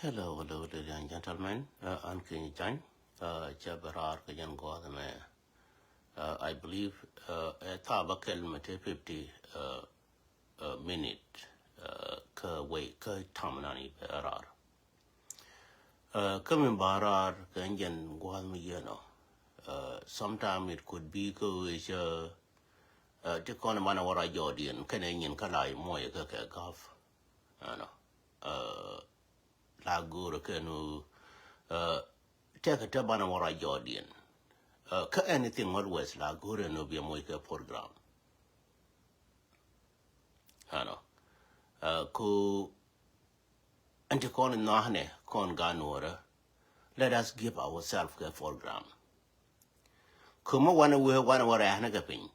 Hello, ladies and gentlemen. I'm King Chan. Chabarar Kajan Gothame. I believe a tabakel mate 50 minute ka way ka tamnani barar. Coming barar kanjan Gothame, sometime it could be ko is the Konamana or a Jordan, Canadian Kalai Moya Gaf. La guru kenu take a tabana wara Jordan. Ka anything always la guru no be a moika program. Ku antikon nahne kon ganora. Let us give ourselves a program. Kuma wana we wana wara hanagapin.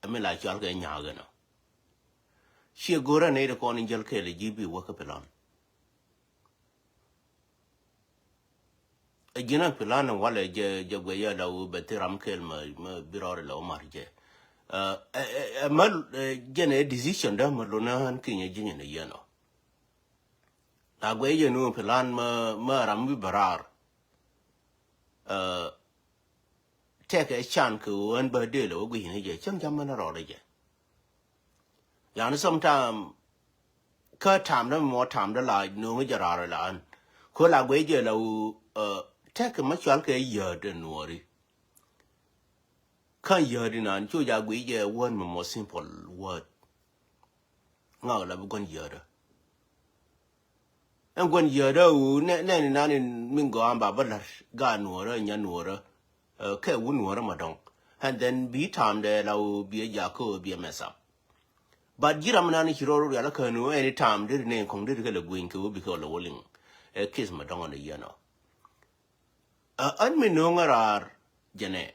I mean like y'all get nyagano. She a gura need a con in jail kelly GB work up along. Jina pilana wale je la u betiram kel ma birore la marje mal jene decision da malona han kinya jinya ne yano la gwe no pilan ma ram bi barar take a chan ku an ba de lo gwi ne je cham cham na ro le je yani sometime ka tam da mo tam da la no ma jara la an ko la gwe je la u take much like a year than worry. Can't hear in an Joja Guija one more simple word. Now, love one year. And 1 year, none in Mingo Amba, but Ganora and Yanora, Kewunora Madon, and then be time there, I will be a Jaco, be a mess up. But Giramani Hiro Yalakano any time did name Conditical Gwin to because the willing a kiss Madon on the Yano. Unminongar Jane.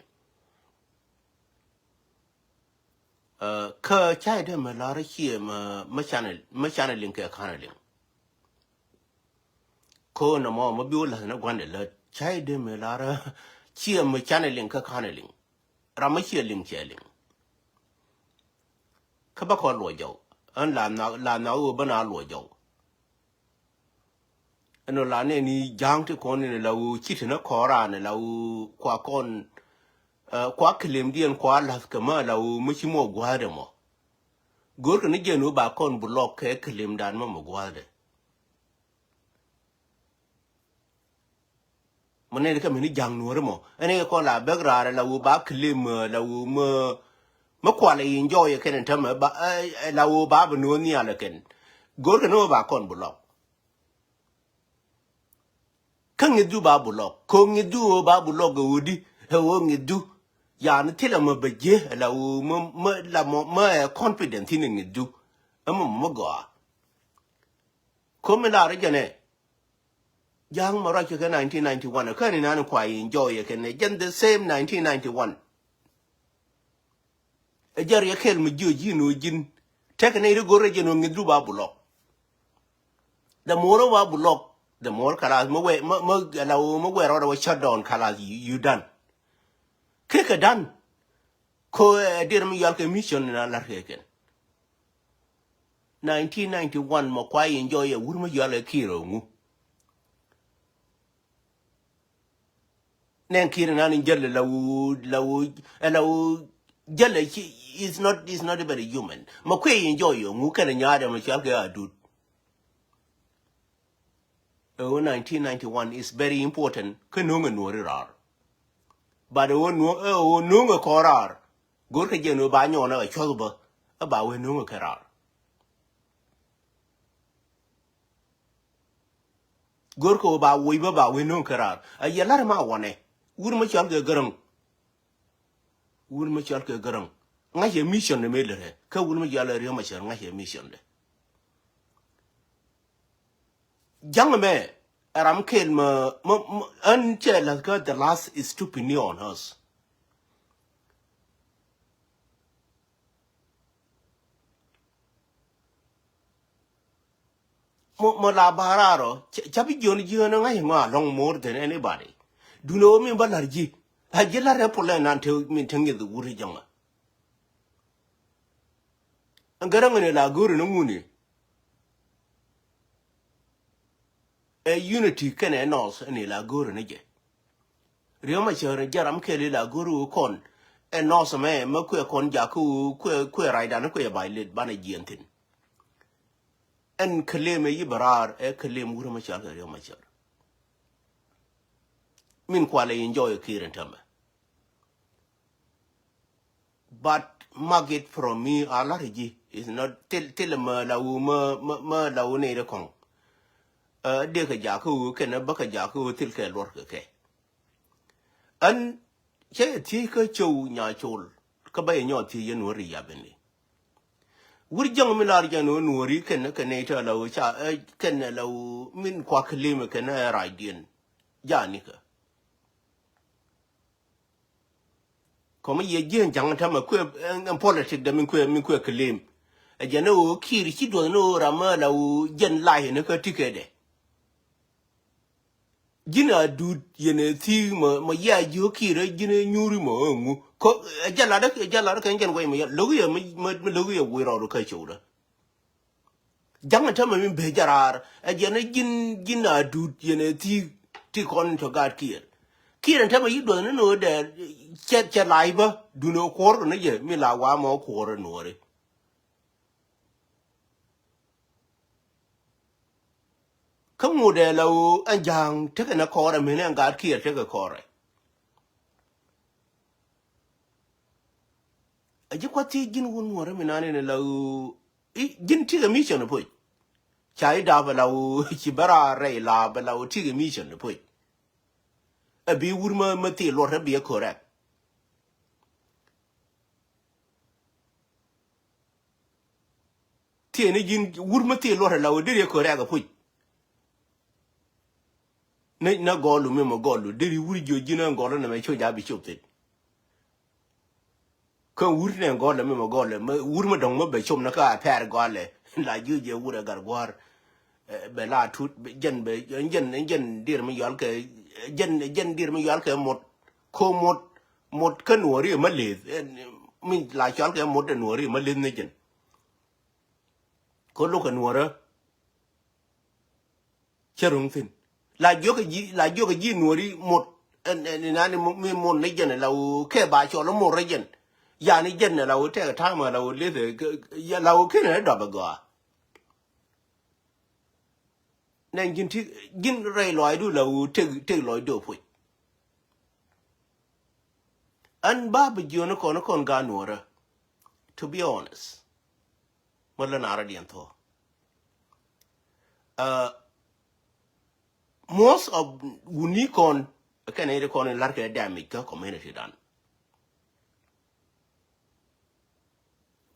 Ka chai de malara here machana link a canaling. Ko no more mobile has no wonder chai de malara cheer machana link a canaling. Ramachia link yelling. Kabako lojo, and la now bana lojo. And no lane ni jang to con in a low chitin a coran and low quacon quacklim di and qualas camala much more guadamo. Good can again no back on block kelim dan mamma guade. Money come in young normo, and I call a begra la back lim la Maquali enjoy a can and tell me but la baba no nealaken. Good can no back on block. Can you do babulok? Can you do babulok woody? How won't you do? Yan tell him a beje, la more confident in it do. A mogoa. Come in our young Morocco 1991, a can in quite enjoy a can again the same 1991. A jerry a kill me, you know, gin. Take an 8 go region on the do babulok. The more of babulok. The more colors, more shut down colors you done. Kick a done. Co dear me yalk mission in a larkin. 1991 Mokwai enjoy a woman yalla kiro. Nan kirin an in jelly law jelly is not a very human. Mokwai enjoy you, who can yard and shalka do. 1991 is very important. Kanunga Nuer. But the one Nunga Korar. Go to Geno Banyo a Cholba about Nunga Karar. Gorko about Weaver about Winun Karar. A Yalarama one. Would much younger gurung. Would much younger gurung. I hear mission the middle. Ka would much younger Rimacher, I hear mission. Young man, Aram Kelma, until has got the last is stupid on us. Mola Bararo, Chappy Johnny, you know, I am long more than anybody. Do you know me, Balarji? I get a repolan until me tongue the woody younger. And Garang and La Guru no Mooney. a unity can announce any la guru nige rioma chere jaram kele la guru kon and no me makwe kon jaku kwe raida na kwe bailet bana jientin en keleme yibarar e kelem guru ma chere rioma chere min kwale enjoy kiren tamba but market from me alariji is not till ma la ma la ne de kon de ka jaku ken ba ka jaku til ke lor ke an che ti ka chou nya chol ka ba nyo ti ye no ri ya beni wur jang mi lar ja no no ri ken ka ne ta la cha ken la min kwa klima ken ra dien ja ni ka ko mi ye gen jang ta ma ku en politic da min ku klim e ja no ki ri ki do no ra ma la jen lai ne ka ti ke de jina du yene ti ma ya jo ki re jina nyuri mo ngu ko jala da kan jan wai ma logu ya ma logu ya wai ro ka chura janga ta ma min be jarar jana jina du yene ti kon to gad kiren ta ma yido no da che lai ba du no kor ne ye mi la wa mo kor no re kamu de lo anjang te na kor me ne gad te ka kor aji kwati jin won wore mi nane ne lo jin ti ga mission po chai da ba lo ki bara re la ba lo ti ga mission po a bi wurma ma ti lo re bi correct ti ne jin wurma ti lo re la o de correct ga po ne na golu me mo golu de wuri jo jina ngolo na me cho ja bi chopte ko wuri ne ngolo me mo golu wurma dong mo be chom na ka per gole la ju je wura gar gwar be la tut jen be jen dir mi yal ke jen dir mi yal ke mot ko mot kan wori ma le mi la yal ke mot de wori ma le ne jen ko lo kan wora cherung tin la jo ke ji wori mot na ni mi mon ne jen la ke ba cho lo mo re jen ya ni jen la o te ta ma la o le de ya la o ke ne da ba ga nên jin ray loy du la te loy do pu an ba bi jono kon ga nora to be honest wala na ra dian to most of unicon can either con large damage ka community dan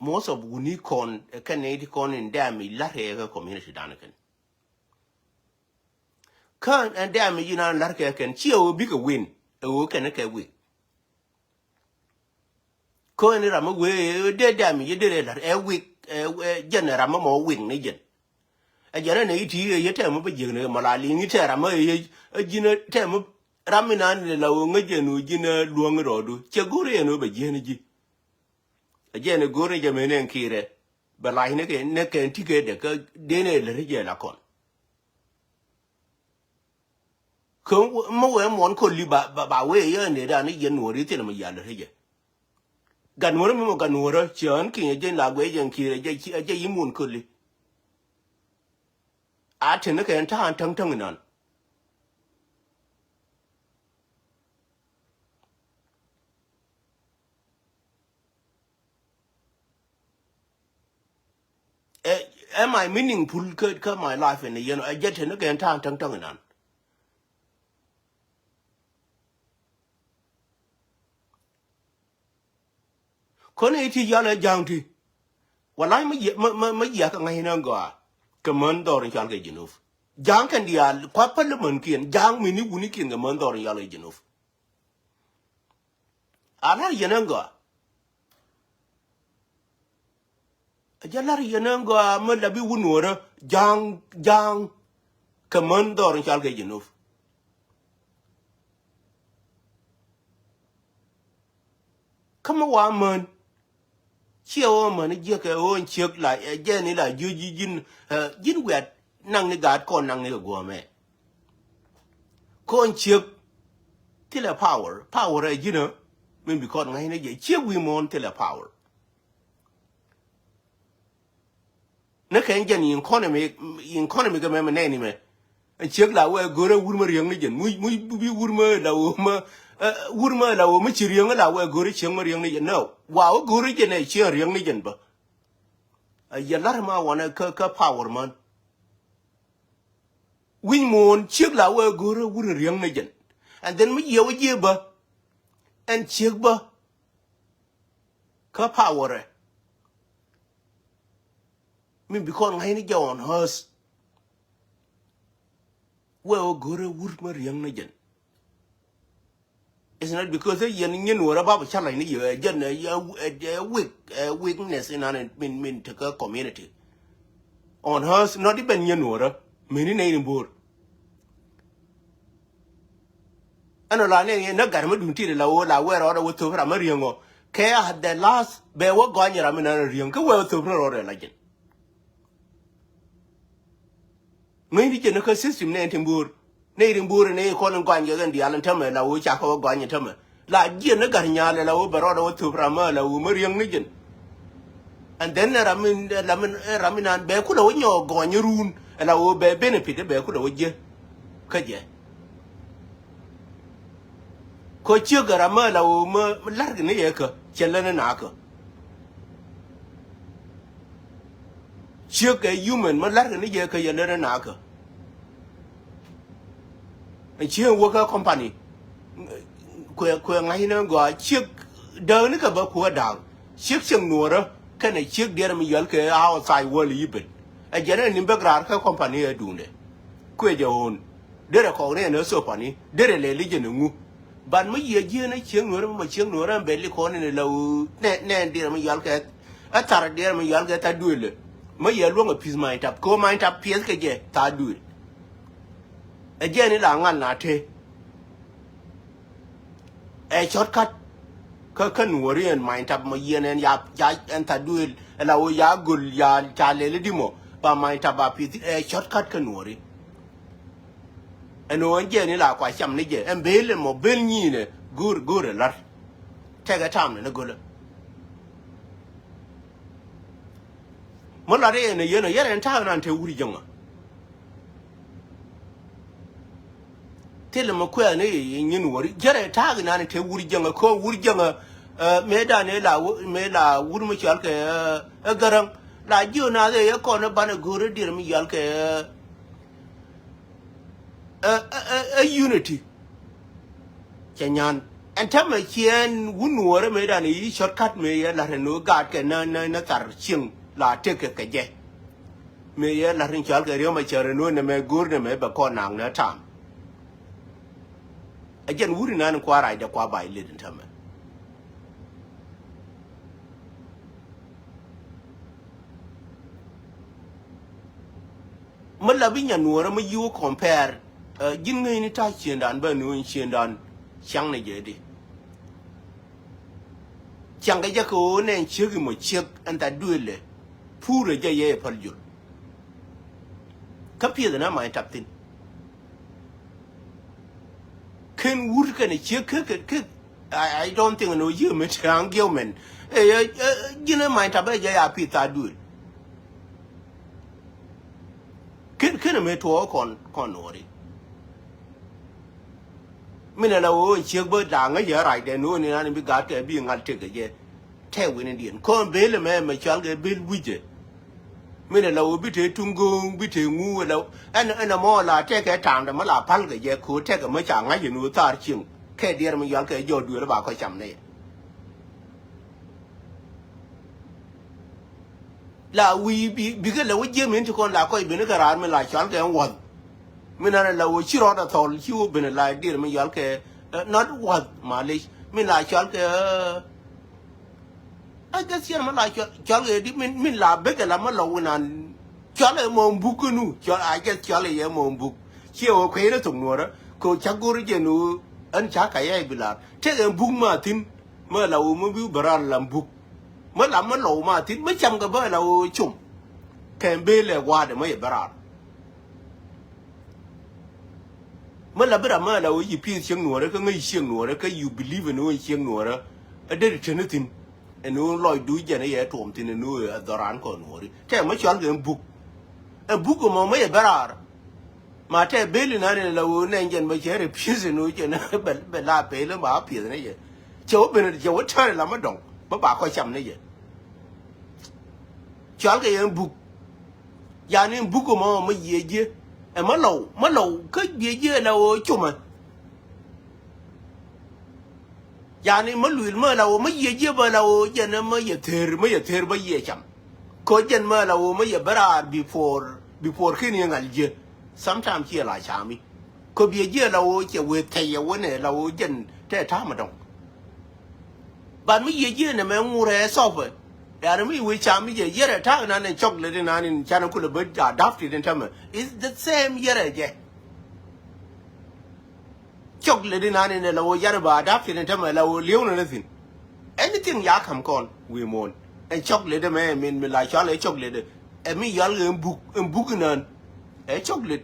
most of unicon can either con in damage large ka community dan kan and damage you know large can chill big win o can ka win ko ni ram we de damage de la e week general mo win ni jen a jana ne ti ye te mo be jene mo la li ni te ram ye jina te mo ramina ni la wo ngejenu jina luong rodu che gore no be jene ji a jene gore je menen kire ba la ne ke ti ke de ka de ne le je la kon ko mo we mon ko li ba we ye ne da ni je no ri te mo ya le je ganworo mo ganworo chan ki je la gwe je kire je yimun ko li a te ne ke ta tang nan am I meaningful ka my life in the you know I get to again tang nan kone ti yala jangti walai ma ya ka ngai nan go ka man dor chal ke jinuf jang kan dia kwa parliament kien jang mini wuni kien ga man dor yala jinuf ala yenan go jalar yenan go ma labi wunora jang ka man dor chal ke jinuf kama wa man chiao man je ke on chek la je ni la ju jin wet nang ni gad kon nang ni go me con chiếc thì là power ấy chứ nữa mình bị con ngay nó vậy chiếc quy mô thì là power nó khen chân economy cái mà này mà chiếc là we gore urma riang ni jen muy bi urma la wo chi riang la we gore chiang ma riang ni jen no wow gore jen ne chi riang ni jen ba ya lar ma wana ka power man win mon chiếc là we gore ur riang ni jen and then mi yew je ba and chiếc ba ka power min bi kon ngai ni jon hus well gore urma riang ni jen. It's not because you know about Charlie, you weakness in an mean to a community. On hers, not even you know, many name board. And a line in a garment until la where order with over a Mariango. Care had the last bear what gone your Amina Riang, go well to order legend. Maybe you know system named board. Native board and a calling Guanya and the Alan Tummer, la which I call Guanya Tummer. La Gina Garnia, la Barada to Brama, la Mariang Legion. And then Ramin and Becuda when you're going your room, and I will be benefit a Becuda with you. Kaja. Cochuga Ramala, Larganiaka, Chelan and Aka. Chuk a human, Malarganiaka, Yalan and Aka. And she work a company. Quang go chick down a couple down. Chick some Nuer can a chick dear me yelke outside world even. A general in background company a doing it. Quit your own. There a call in a so funny, there a legion. But me a year and a chick nor and belly corn in a low nan dear me yelke. A tar dear me yelke a duel. My yellow piece mind up, go mind up, PSK, ta do it. Again, it's a shortcut. Kirkan worry and mind up my yen and yap and Taduil, and our Yagul Yal Charlie Dimo, but my tabapi a shortcut can worry. And no again, it's like some nigger and bail him or bill me good a lot. Take a time and a good. Molare and a year and town until we younger. Tell him a queer in you know, get a tag and until woody younger, call woody younger, mela, wood machalke, a garang, like you now, a corner banner good, dear me, yalke, a unity. Kenyan, and tell me, Kian wouldn't worry made an e shortcut me, let her know God can not ching, la take a kaje. May a Latin chalke, Riomacher, and no me good and me, but cornang no time. Again, wouldn't inquire the qua by little time. Malavinia Nuer, you compare Jimmy Tachi and Banu in Shindan, Chang Jedi. Changajako and Chigimo Chik and that duel, poor Jay Perju. Compare the name I tapped in. Can work and a chick I don't think I know you, Mr. Gilman. You know, my tabaya pita do it. Can a me talk on Conori? Minalo and chick bird down a year, I then know in an got being I'll take a year. Tell Indian. Con bail a man, my child get bill widget. Minalo bit a tungo, bit a moo, and a more la take a town, the mala palga, ye could take a much I you know, tarching. K dear me, Yalka, you do about some day. La we be because the way Jim into con la quite vinegar army like Yalka and one. Minara would she wrote at all, you been a like dear me, Yalka, not what, Malish, me like Yalka. I guess you're like Charlie didn't mean la bigger Lamalo and Charlie Mon Bukunu, I guess Charlie Mon Book. She will create to Nora, co Chagurigenu, and Chakaya Villa. Take a book Martin, Merla Mubu Baral book. Merla Malo Martin, but Changabella chum. Can bail a wad and my baral. mà là bây giờ mà là ôi phi xiang nua đó cái ngay xiang nua đó cái you believe in ôi xiang nua đó ở đây trên nó tin nó lòi đuôi giờ này ở trộm tin nó ở daran còn nua đi thế mà cho cái book mà mấy bây giờ mà thế bên này là ôi này dân bây giờ phi xiang nua chứ nó bên la bên là mà phi này vậy cháu bên này cháu chơi là mà đồng mà bà coi chăm này vậy cho cái book giờ này book mà gì gì mà lâu cái gì là chụp mà giờ này mà lùi mà lâu mà gì mà lâu giờ này mà giờ thề mà gì chăm có giờ mà lâu mà giờ bara before khi này ngal gì sometimes chỉ là chăm mi có bây giờ lâu chỉ về thầy về này lâu giờ thế tham mà đông bạn mới gì này mà ngu ra sao vậy giờ này về chăm mi giờ là tham này chocolate này cho nó cũng là bớt đáp thì đến tham is the same giờ vậy chocolate này là lâu giờ bà đáp thì đến tham là lâu liêu nữa gì anything ya come con we mon and chocolate mình lại cho lấy chocolate em mới giờ cái book này chocolate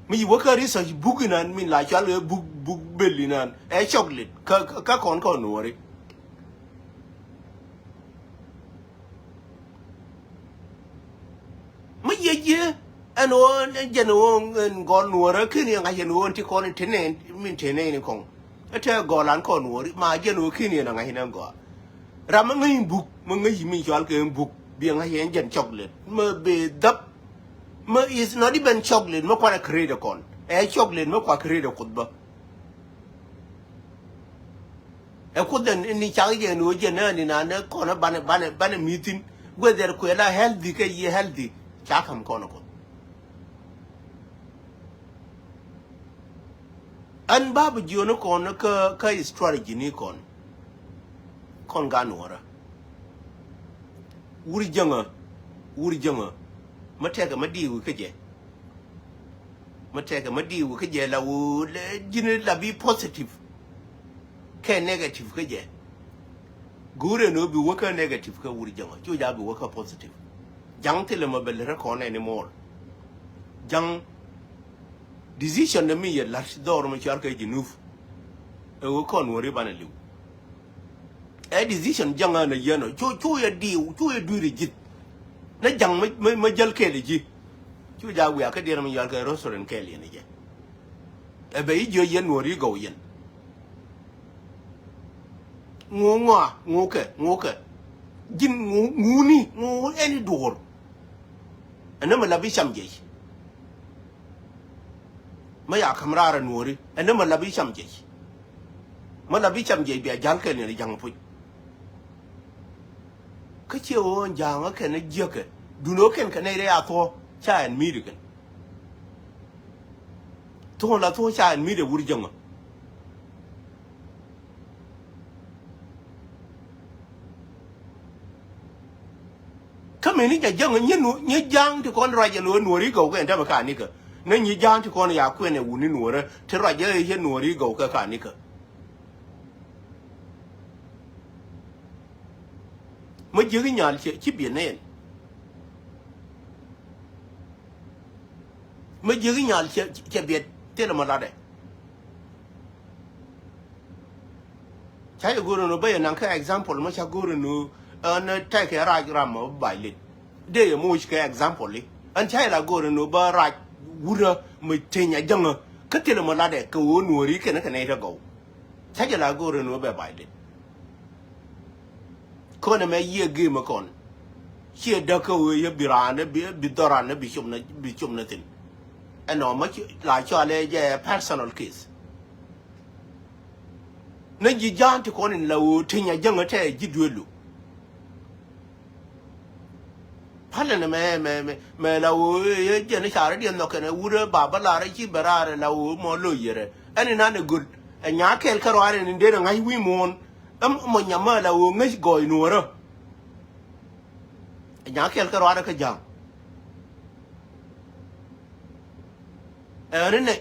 mình vừa cái research book này mình lại cho lấy book belly này chocolate các con nữa đấy mấy gì anh nói giờ nó con nữa rồi khi này ngay giờ nó thì con thế này mình thế này không thế gọi là con nữa mà giờ nó khi này ngay nó gọi ra mà ngay book mà ngay mình cho cái book biếng ngay giờ chocolate mà bị đập mà is not even chocolate mà qua create con chocolate mà qua create cột bơ cột đến ni chả giờ nó giờ nó con nó ban meeting whether quên là healthy cái gì healthy chả không con nó anh babu jiyo nó còn nó cái strategy ní con gan nữa uri janga mà theo cái mà đi cái gì mà theo cái mà đi cái gì là chính là be positive cái negative cái gì gure nó bị work negative cái uri janga chú já bị work positive jang thì là mà bel ra con anymore jang decision na mi ya la dor ma char kay jinuf kon wori banaliw decision janga na yeno chu ya duri jit na jang ma jal kele ji chu ja wi aka der ma yar kay restaurant kele ni je be jo yen wori go yen ngoke jin nguni eni dor ana ma labi samje mà ya camera nuori anh mà labi chăm gì bị giang cái này giang phui cái chiều giang cái này giơ cái du nó cái này đấy à thôi cha anh mi được thôi là thôi cha anh mi được vui chăng à cái mình đi giang nhớ giang thì con ra giờ nuori cầu cái anh ta mà cả này cơ nên như giang thì con nhà quên này uống nửa rồi thế rồi giờ hiện nửa đi gầu cả này cơ mới giữ cái nhà chỉ biển này mới giữ cái nhà chỉ biển thế là mà là đấy trái guru nó bây giờ năng cái example mà trái guru nó nó trái cái ra ram mà bài lịch đây là một cái example đi anh trái là guru nó ba ra wura mai tenya janga katela malade ka wonori kana kana ta go taje la go no be baide ko na me ye ge ma kon che da ka we ye birane bi dorane bi chum na tin ano ma la cho le je personal case na ji janti ko ni lawo tenya janga ta ji duelu hẳn là mẹ lâu giờ nó xài điện nó cái này uống bà la đấy chỉ bà ra lâu mà lười rồi anh ấy nói good nhà cái rồi anh ấy ngay quy môn mà nhà mà lâu ngay gọi nữa rồi nhà cái rồi cái gì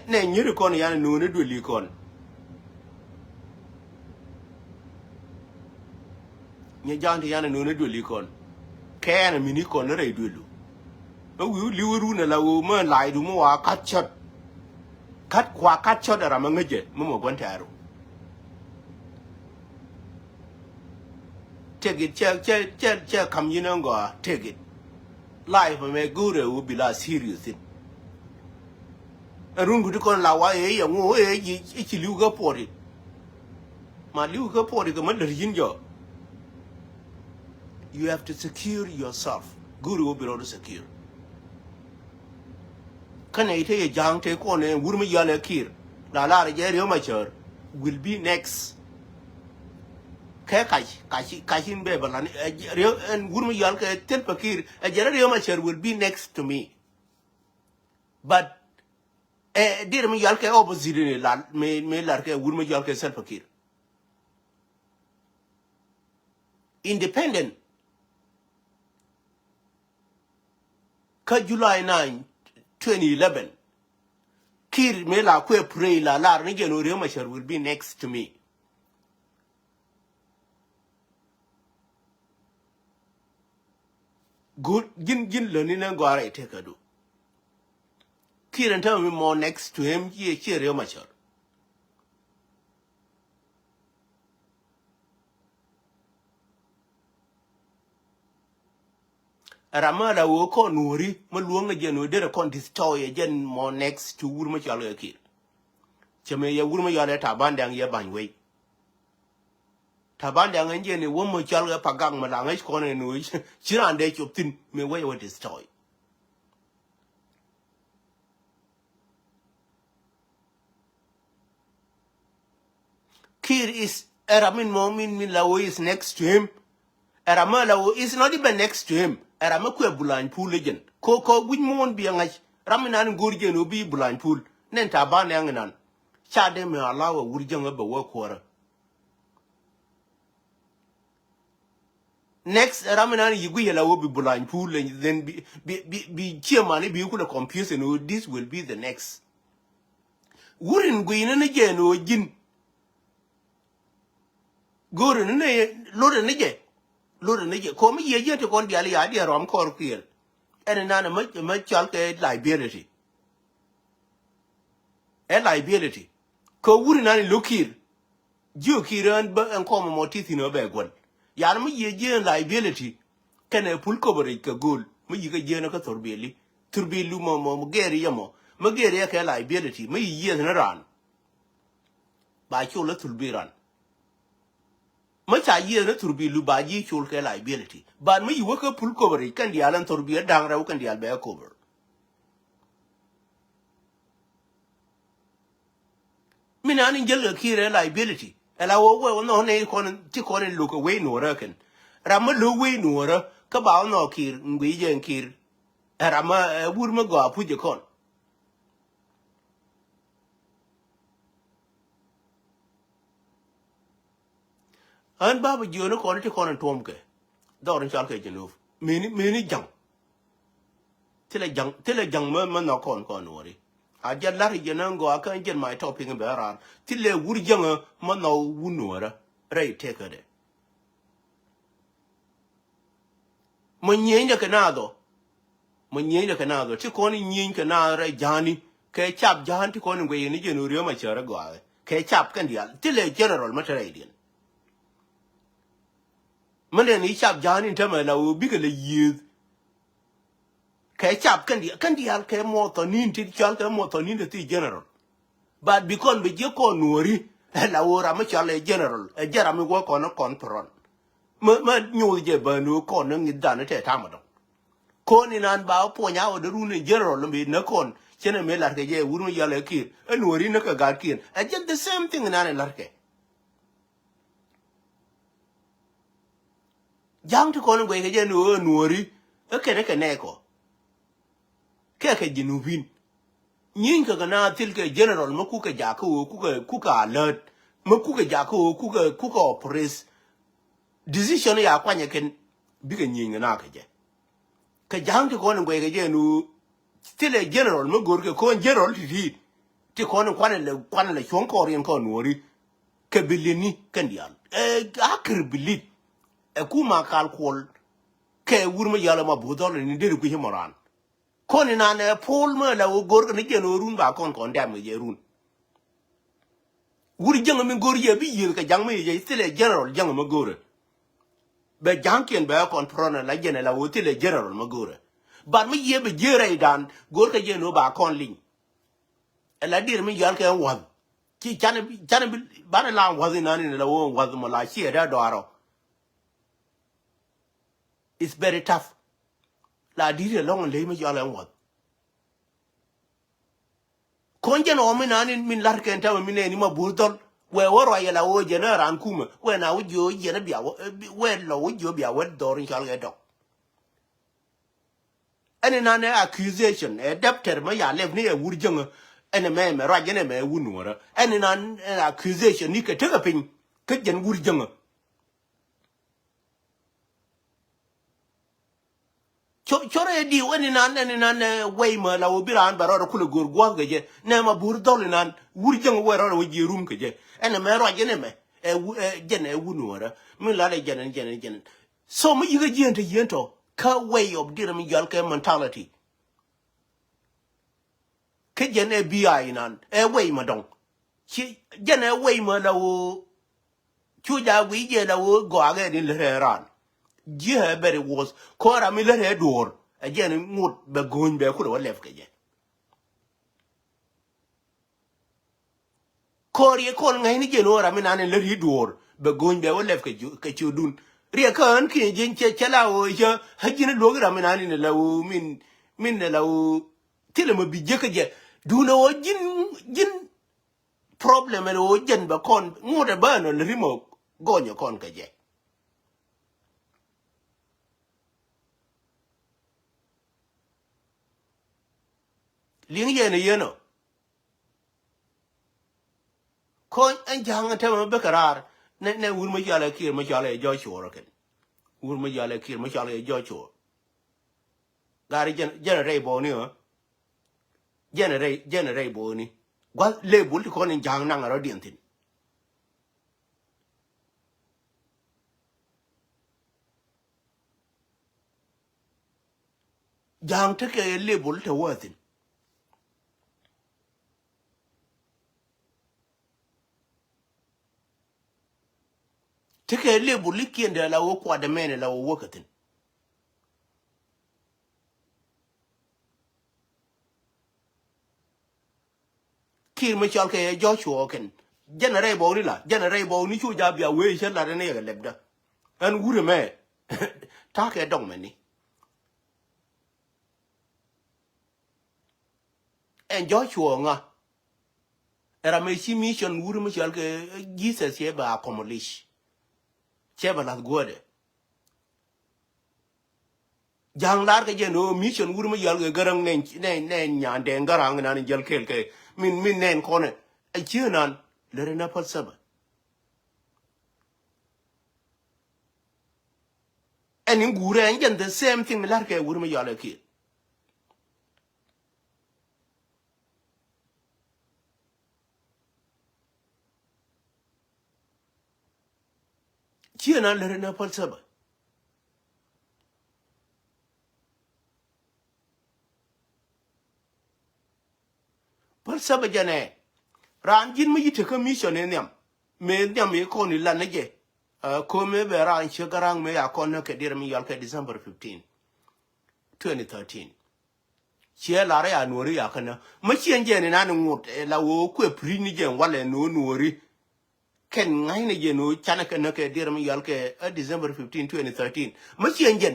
này như con này anh nuôi nó đuổi đi con nhà John thì anh nuôi nó đuổi đi con cái này mình đi con nó đầy đuổi luôn we live in la woman lie to more cut shot cut shot at a manager Momo Guantaro. Take it check come you know go take it. Life may good will be last serious. A room to con la way and go away each luga porty. My luga porty the mother ginger. You have to secure yourself. Good will be able secure. Can I take a young take on and Wurma Yala Kir? La Jerry Mature will be next. Kashin Beverland and Wurma Yalka Tempakir, a Jerry Mature will be next to me. But dear me Yalka opposite may like a Wurma Yalka Selpakir. Independent. July 9, 2011. Kir Mela Kwe pray la Nigan Uriomashar will be next to me. Good gin learning and go right take a do. Kir and tell me more next to him, ye Riomashar. Ramada will call Nuri, Malunga again, we did a contest toy again more next to Wurmachal Kir. Chamaya Wurmayala Tabandang Yabanway. Tabandang and Jenny Wumachalga Pagang Malangish corner in which Chiran de Chopin may weigh with his toy. Kir is Eramin Momin Milawo is next to him. Eramala is not even next to him. Eramakwe Bulan Pool legend. Coco, which won't be a nice Raminan Gurjan will be Bulan Pool. Nenta Bananganan. Chadem may allow a Wurjang of a work quarter. Next, Raminan Yiguila will be Bulan Pool and then be chairman if you could compute and this will be the next. Wouldn't Gwyn and again or Gin. Good and Lord and again. Lord and again, come here to call the idea of Corkiel. And another much liability. A liability. Ko wouldn't I look here? You kiran and come more teeth in a bag one. Yarma ye liability. Can a pull cover it a goal? Me you get Jenaka Turbili. Turbilu Mogeri Yamo. Mogeri liability. Me years and a run. By your little be run. Much a year to be Lubaji Chulka liability. But me you work a pull cover it can the Alan Turbia down rock and the Albert cover. Minan in Jelga Kira liability. And I will no name Tikon look away no reckon. Ramalu way no Cabal no Kir, Ngwija and Kir. Rama Wurmago put your con. And Baba Juno quality con and Tomke. Doran Chalke Genove. Many junk. Till a young man no con worry. I just let you know I can't get my topping about till a wood younger man no wounora. Ray take her there. Manyanga Canado, Chiconi Yin Canara, Johnny, K chap John to con away in the Genurio Machara Guay, K chap Candial, till a general material. Monday chap John in Tamala will be a youth. K chap Candial came more than in Tilchalka more than in the general. But because we just call Nuri, and our Amachale general, a Jeremy work on a conference. Mud knew the Banu corning it done at a tamadon. Corning and bow point out the rune general and be no con, Chename like a year wouldn't yell a kid, and Nurinaka got kid, and just the same thing in an larke. Young to call away again, Nuri, a Kanaka. Kaka Genuvin. Yinka gana tilka general Makuka Jaco, Kuka alert, Makuka Jaco, Kuka operates. Decision ya kwanya can begin yin and arcaje. Kajang to con away again, still a general, Mugurka, con general to heat. To con one Korean con worry. Kabilini Kandial. A believe. A Kuma call. Ke Wurma Yalama Budol and did with him around. kon ina ne pol me la o gor ni jeno run ba kon dam ye run wuri jang mi gor ye bi ye ka jang me ye tele general jang ma gor be janken be kon prona la jene la o tele general ma gor bar mi ye be jere dan gor ka jeno ba kon lin la dir mi yal ka wan ki chane bi bana la wazi nani la wo wazi mo la shi da doaro it's very tough la dire long le mi yal wan konje no mi nani min lar ken taw mi ne ni ma burdol we woro ya la wo genera an kuma we na wo jo je na bia we lo wo jo bia we do rin chal ga do ene na ne accusation e debtor ma ya lev ni e wurjeng ene me ra jene me wunwora ene na accusation ni ke tega pin ke jen wurjeng chore di woni nan way ma la obiran baro ko le gor gwa geje ne ma bur dol nan wurjeng wero wo jirum ke je ene me ro jene me jene wunu wora mi la le jene so mi yiga jente yento ka way of dir mi gal ke mentality ke jene bi nan way ma dong chi jene way ma la wo chuja wi je la wo go age din le ran je beri was kora mi le door again mut be gun be ku lef ke je kori kon ngai ni je no ra mi nan le door be gun be lef ke chudun ri kan ki jin che la o je ha jin lo ra mi nan ni la o min la o tile mo bi je ke je du no jin problem o jen be kon ngode ba no le mo gonyo kon ke je ling ye ne ye no kon an jang ta ma be karar ne wur ma jala kir ma jala jo choro ken wur ma jala kir ma jala jo choro gari generate bo ni ho generate bo ni gwa le bul ko ni jang na ngaro din tin jang ta ke le bul te watin te ke le bul ki ende la wo kwa de mene la wo wokatin kir ma jala ke jo choro ken generate bo ni la generate bo ni chu ja bia we che la ne ga lebda an wure me ta ke dong me ni en jo choro nga era me si mission wure ma jala ke Jesus ye ba accomplish che ba la gode jang lar ke je no mission wure ma jala ke garang ne nya de garang na ni jal kel ke min nen kone a chinan le na pal saba en ngure en the same thing lar ke wure ma jala ke chinan le na pal saba pal saba jane ran jin mi yite ka mission en yam me nyam ye ko ni la na je ko me be ran che garang me ya kon ke dir mi yal ke December 15 2013 che la re ya nori ya kana ma chien je ni na ngut la wo ku pri ni je wale no nori ken ngai ne je no chana ke na ke dir mi yal ke December 15 2013 ma chien je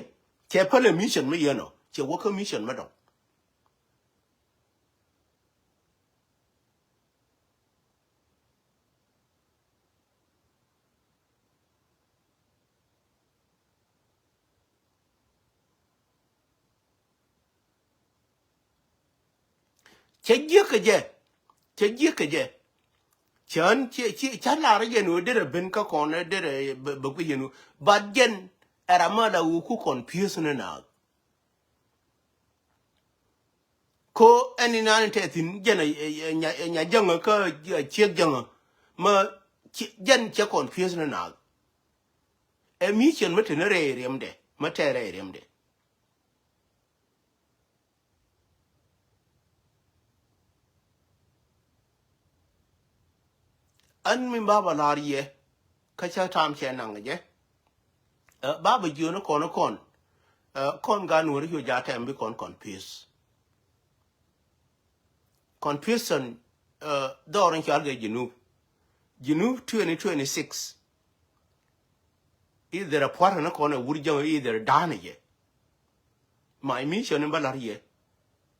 che pale mission me ye no che wo ka mission ma do che je ke je chan chan la re je no de ben ka kon de be ku ye no but gen era ma la wo ku confuse na ko eni nan te tin jena nya janga ka che janga ma jen che confuse na emission mate ne re remde mate re remde an min baba lariye ka cha tam che nang je baba ju no kon kon ga Nuer yo ja tem bi kon confuse confusion doran chalga Junub 2026 either a part na kon wurjang either danaje my mission in balarie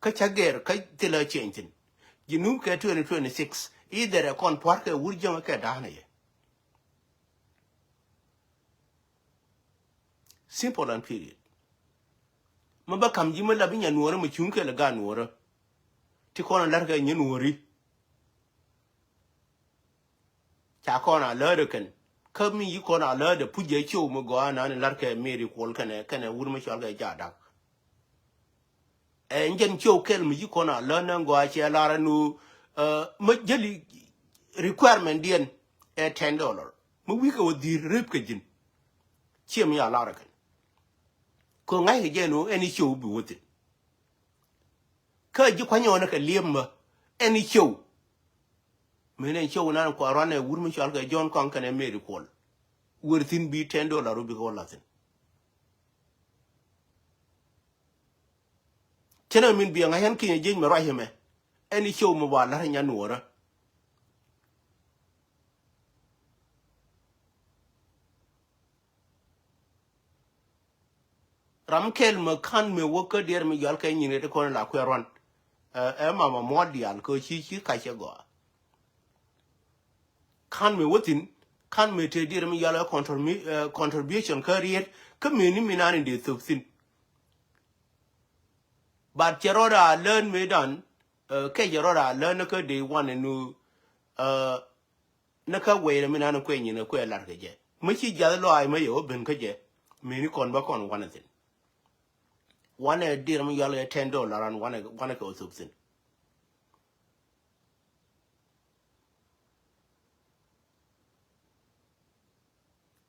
ka chager ka tila chentin Junub ka 2026 either a kon part ka wurjang ka danaje simple and period maba kam jima labinya Nuer mu chunke la ga Nuer ti kon larga nyi Nueri cha kon a ladakan kami yi kon a lada puje chu mu go ana ne larga meri kol kana wurma chalga jada njen chu kel mu yi kon a lana go a che lara nu ma jeli requirement dien $10 mu wi ko dir rep ka jin chem ya lara kan ko ngai je no eni chu bu wote ka ji kwanyo na ka liemma eni chu menen chu na ko rane wurmi chal ga John kon kan meri kol wurtin bi $10 bi ko latin tena min bi ngai han kin je ma rahime eni chu mo ba la nya Nuora ramkel ma kan me woka der mi yal kay nyine de kon la ko ron mama modial ko chi ka che go kan me wotin kan me te der mi yal contribution career ka me ni minani de subsin but jeroda learn me dan ke jeroda learn ko de one nu na ka we mi nan ko nyine ko lar ke je mi chi jalo ai me yo ben ka je me ni kon ba kon one thing one dirham yalo $10 and one ko subsin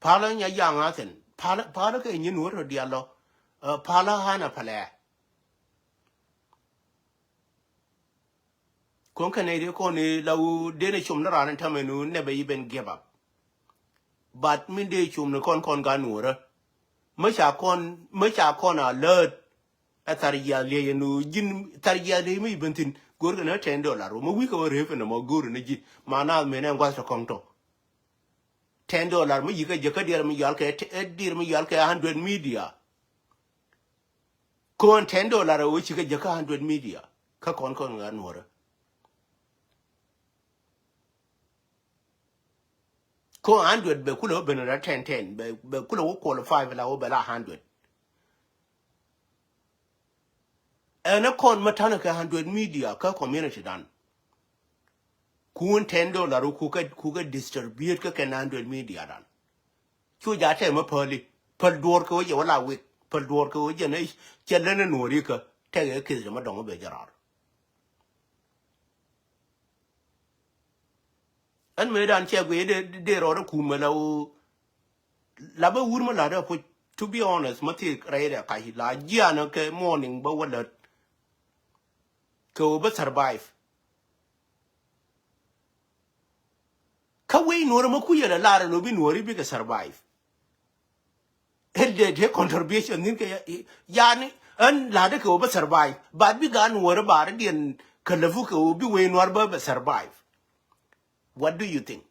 pala nya yang aten pala ke nyi Nuer dialo pala hana pala kon kan ne ko ne law de ne chum na ran tamenu ne be ben give up but min de chum ne kon ga Nuer ma cha kon a led atariya le no jin tariya de mi bentin gor na $10 mo wi ko refe na mo gor na ji mana me ne ngwa so konto $10 mo yiga jeka dir mi yal ke dir mi yal ke 100 media kon $10 o chi ke jeka 100 media ka kon ga Nuer ko 100 be kulo be na 10 be kulo qualify la o be la 100 ena kon matana ka 100 media ka community dan kun $10 ku ka distribute ka 100 media dan chu ja te ma pali pal dor ko je wala wi pal dor ko je ne chele ne Nueri ka te ge ki ma dong be jarar an me dan che gwe de ro ku ma la ba wur ma la da to be honest ma ti re ka hi la ja na ke morning ba wala ko ba survive ka we Nuer ma ku yela la no bi Nueri bi ka survive de contribution nin ke yani an la de ko ba survive ba bi ga Nuer ba ra dien ka lefu ko bi we Nuer ba survive what do you think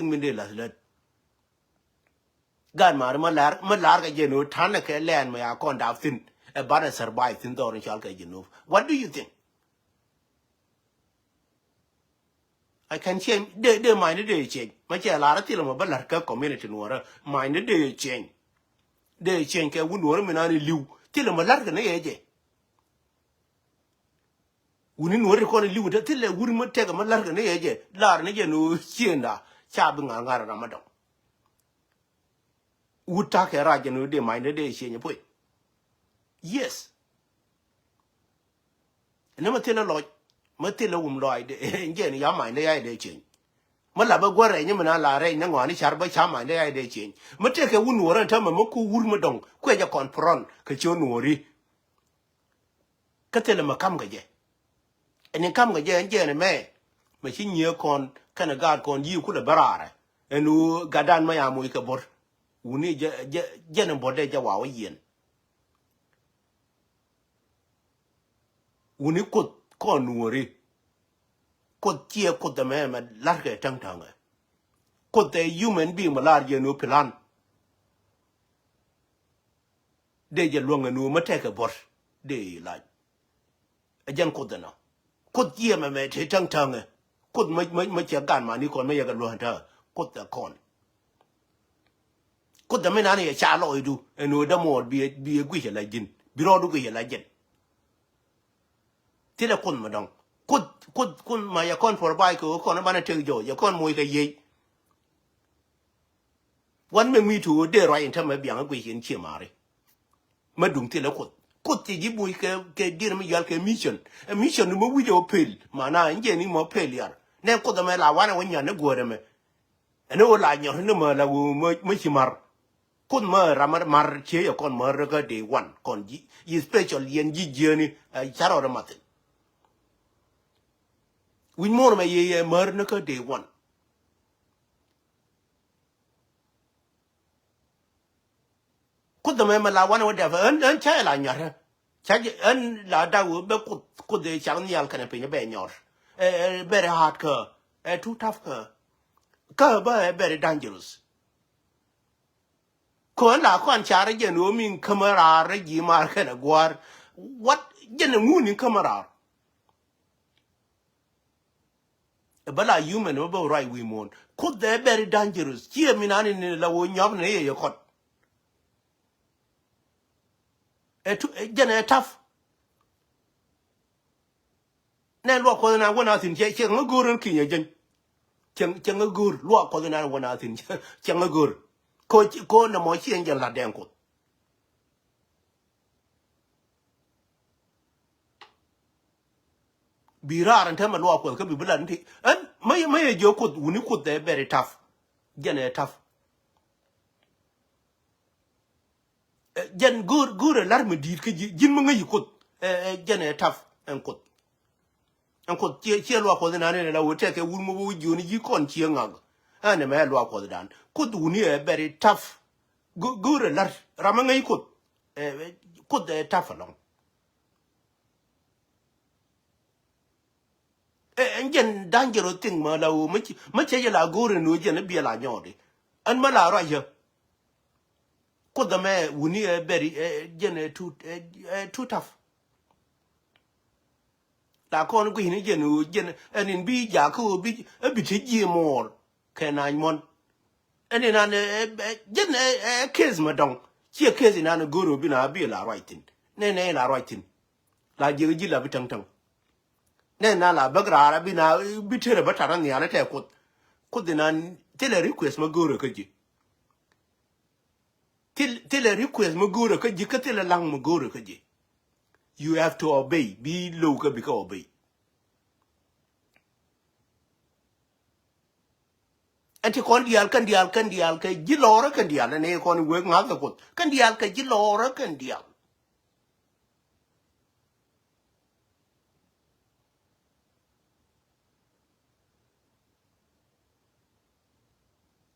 min de la gan mar ma lar ga je no tan ke len ma ya kon da fin e ba da survive tin do rin chal ka je no what do you think I can change de mind de change ma che la ra ti ma ba lar ka community Nuer mind de change ke wu Nuer mi na ni liu ti ma lar ga ne ye je uni Nuer ko ni liu ti le wu ma te ga ma lar ga ne ye je lar ne je no chienda cha bi nga ra ma do uta ke ra je no de mind de change poi yes ne ma te la lo ma te la lo de je ni ya mind ya de change ma la ba gore ni ma la re na ngwa ni char ba cha mind ya de change ma te ke wu Nuer ta ma ku wur ma dong ko ja confront ke cho Nueri ka te la ma kam ga je ene kam ga je ne me mà chỉ nhiều con cái này gạt con yêu cũng là bara rồi enu gadan mà ya mui cái bor uni je nên bor đây cho vào yên uni cốt con nuori cốt chia cốt tầm mà lát cái trăng trăng ấy cốt the human being mà lát giờ nu plan đây giờ luôn nu mà take cái bor đây lại ajan cốt đó cốt chia mà thế trăng trăng ấy cốt mấy chia gan mà ni con mấy cái luôn thà cốt the con cốt tầm này này chả lỗi du enu đâm mồi bị quỷ hiện lại jin bị rồi du quỷ hiện lại jin thế là con mà đong cốt mà ya con for bài của con nó bán chơi rồi ya con mồi cái gìวันไม่มีถูเดรอยทำไมเบียงก็เห็นเชี่ยมาเลยมาดุงที่แล้วกดที่ญี่ปุ่นแกดีนะไม่ยอมแกมิชชั่นนี่มันวิดีโอเพลมาหน้าอินเดียนี่มันเพลยาร์เนี่ยกดทำไมลาวานะวันยันเนี่ยกลัวทำไมอันนี้ว่าลายยันเนี่ยมาแล้วไม่ชิมารกดมารามาเชี่ยก่อนมาเรื่องเดย์วันก่อนยี่สเปเชียลยันยี่เจนี่ชาร์ลมาติวินมอร์มาเย่มาเรื่องเดย์วันกดทำไมมาลาวานวันเดียวอันใช่ละเนี่ยใช่อันลาดาวแบบกดเดช่างนี่อันกันเป็นยังไงเนี่ยเบรฮาร์ดก็ทูทัฟก็เบรดันเจอร์สคนละคนชาร์จยันว่ามีคาเมราเรื่องยี่มาร์กันกว่าวัดยันงูนี่คาเมราเวลาฮิวแมนว่าไรวิมอนกดเดเบรดันเจอร์สเชี่ยมินานี่เราวนยับเนี่ยยังกดยันทัฟเนี่ยลวกคนนั้นวันอาทิตย์เชียงกูรันขี้เนี่ยจังกูลวกคนนั้นวันอาทิตย์เชียงกูคนน่ะมอเชียงจังละแดงกดบีรารันเทมันลวกคนก็บีบลันที่ไม่เยอะกดอุนิกดแต่เบรทัฟยันทัฟยันกูลาร์มดีดก็ยินมึงไงกดยันทัฟอันกดเชี่ยลวกคนนั้นเนี่ยเราเช็ควุ้นมาวุ้นยูนี่ยี่คนเชี่ยงอ่ะอันนี้ไม่ลวกคนนั้นกดอุนิเบรทัฟกูลาร์รามันไงกดทัฟลองยันดังเจอติงมาเราไม่ใช่จะลากูลนู้ยันเบียร์ลาญอดิอันมาลาอะไรเยอะกดทำไมวุ้นเบรยันทูทัฟแต่คนก็เห็นยันอันนี้บีอยากคือบีที่ยี่มอร์แค่นายมันอันนี้นั่นยันเคสมาดองเชี่ยเคสนั่นกูรู้บินาบีลาไรตินเนี่ยลาไรตินลาเจอจีลาบิทั้งเนี่ยนั่นลาบักราบินาบิเทอร์บัตรนั้นเนี่ยอะไรแท้กดนั่นเทเลรีเควสมากูรู้ก็จีเทเลรีเควสมากูรู้ก็จีก็เทเลลังมากูรู้ก็จี you have to obey be lowก็beก็ obey อันที่คนเดียลกันก็ยิลอร์กันเดียลเนี่ยคนเวกงานตะกดกันเดียลก็ยิลอร์กันเดียล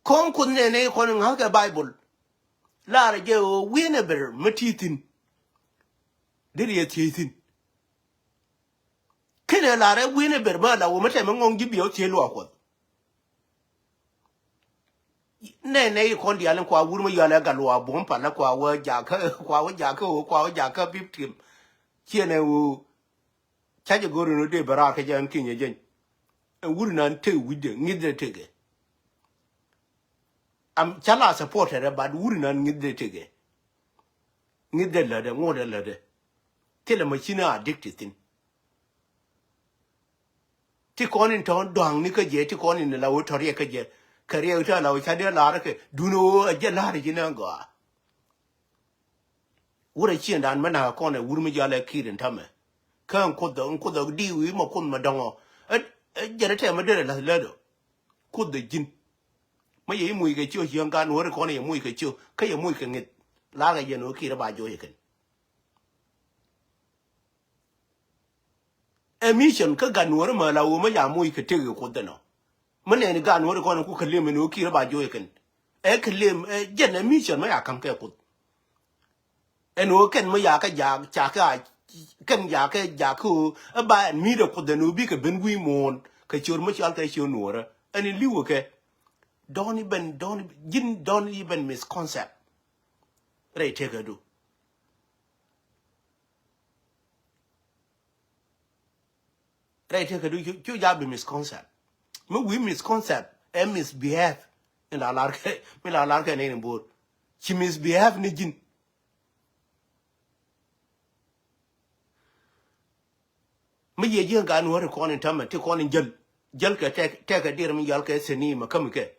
ของคนเนี่ยคนงานกับไบเบิลลาเจอวินเบอร์มาทีตินเดี๋ยวทีตินแค่เนี่ยลาวินเบอร์มาแล้วไม่ใช่มันงงยิบเดียวเชียร์ลัวคนเนี่ยคนเดียวนั่นกว่าวุ้นไม่ยอมแล้วกันลัวบุ๋มปั่นแล้วกว่าว่าอยากปิ๊บทิมเชียร์เนี่ยใช้จะกูรู้ได้บาราแค่ยังกินยังวุ้นนั้นเท่วิเดียงิดเท่กันชาลาสปอร์ตเหรอบัดวุ้นนั้นงิดเท่กันงิดเลยเด้องอเลยเด้ที่เราไม่ชิน่าดิกตินที่คนอินทอนดวงนี่ก็เยอะที่คนอินเราทอรีก็เยอะคดีอุทธรณ์เราใช้เดือดร้อนก็ดูโน่เจลาริจินังก็วุ้นเชียนดันมันหาคนเนี่ยวุ้นไม่ยอมเลยคิดถึงทำไมข้างคนเดียวดีวิมาคนมาดังอ่ะจะได้แท้มาเดือดร้อนเลยดูคนเดียวจินไม่ยังมุ่ยกับเจ้าเชียงการหัวคนยังมุ่ยกับเจ้าเขายังมุ่ยกับเงินล้างไอ้ยันหัวขี้ระบายโจยกัน emission ka ganwore ma la wo ma ya mu ke tege ko deno mane ni ganwore ko ku kele me no kira ba jo ken kele jen emission ma ya kam ke ko eno ken ma ya ka ja cha ka ken ya ka ja ku ba mi de ko deno bi ke ben wi mon ke chor ma chal ka chor nora ani liwo ke don't even misconcept right take a do right take a do you ya be misconcept me we misconcept and misbehave in la larke me la larke ne board she misbehave ni jin me ye jin ga no ko ni tamma te ko ni jel ke take a dir me yal ke seni ma kam ke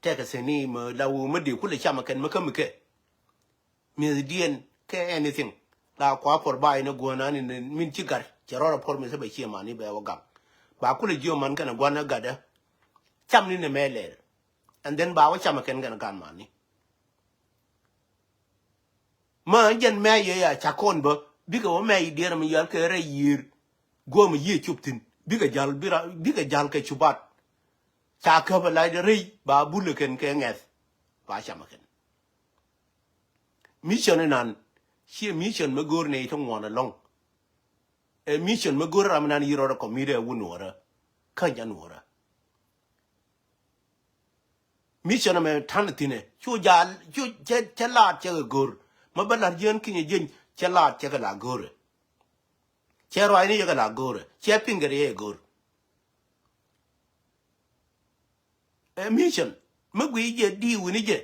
take a seni ma la wo me de kula chama ken ma kam ke me dien ke anything la kwa por bai na gona ni min chigar cherora por me se be chema ni be wagam ba kula jio man kana gwana gada cham ni ne mele and then ba wa chama ken gana gan mani ma jen me ye ya chakon bo biga o me idera mi yal ke re yir go mi ye chuptin biga jal ke chubat cha ka ba lai de re ba bulu ken ke nges ba chama ken mission nan she mission ma gor ne to ngona long e mission ma gor ram nan yiro ko mi de wunora ka janora mission me tanatine chu jal chu chala che gor ma balar jen kinye jen chala che la gor che roi ni ga la gor che pingere ye gor e mission ma gwi je di woni je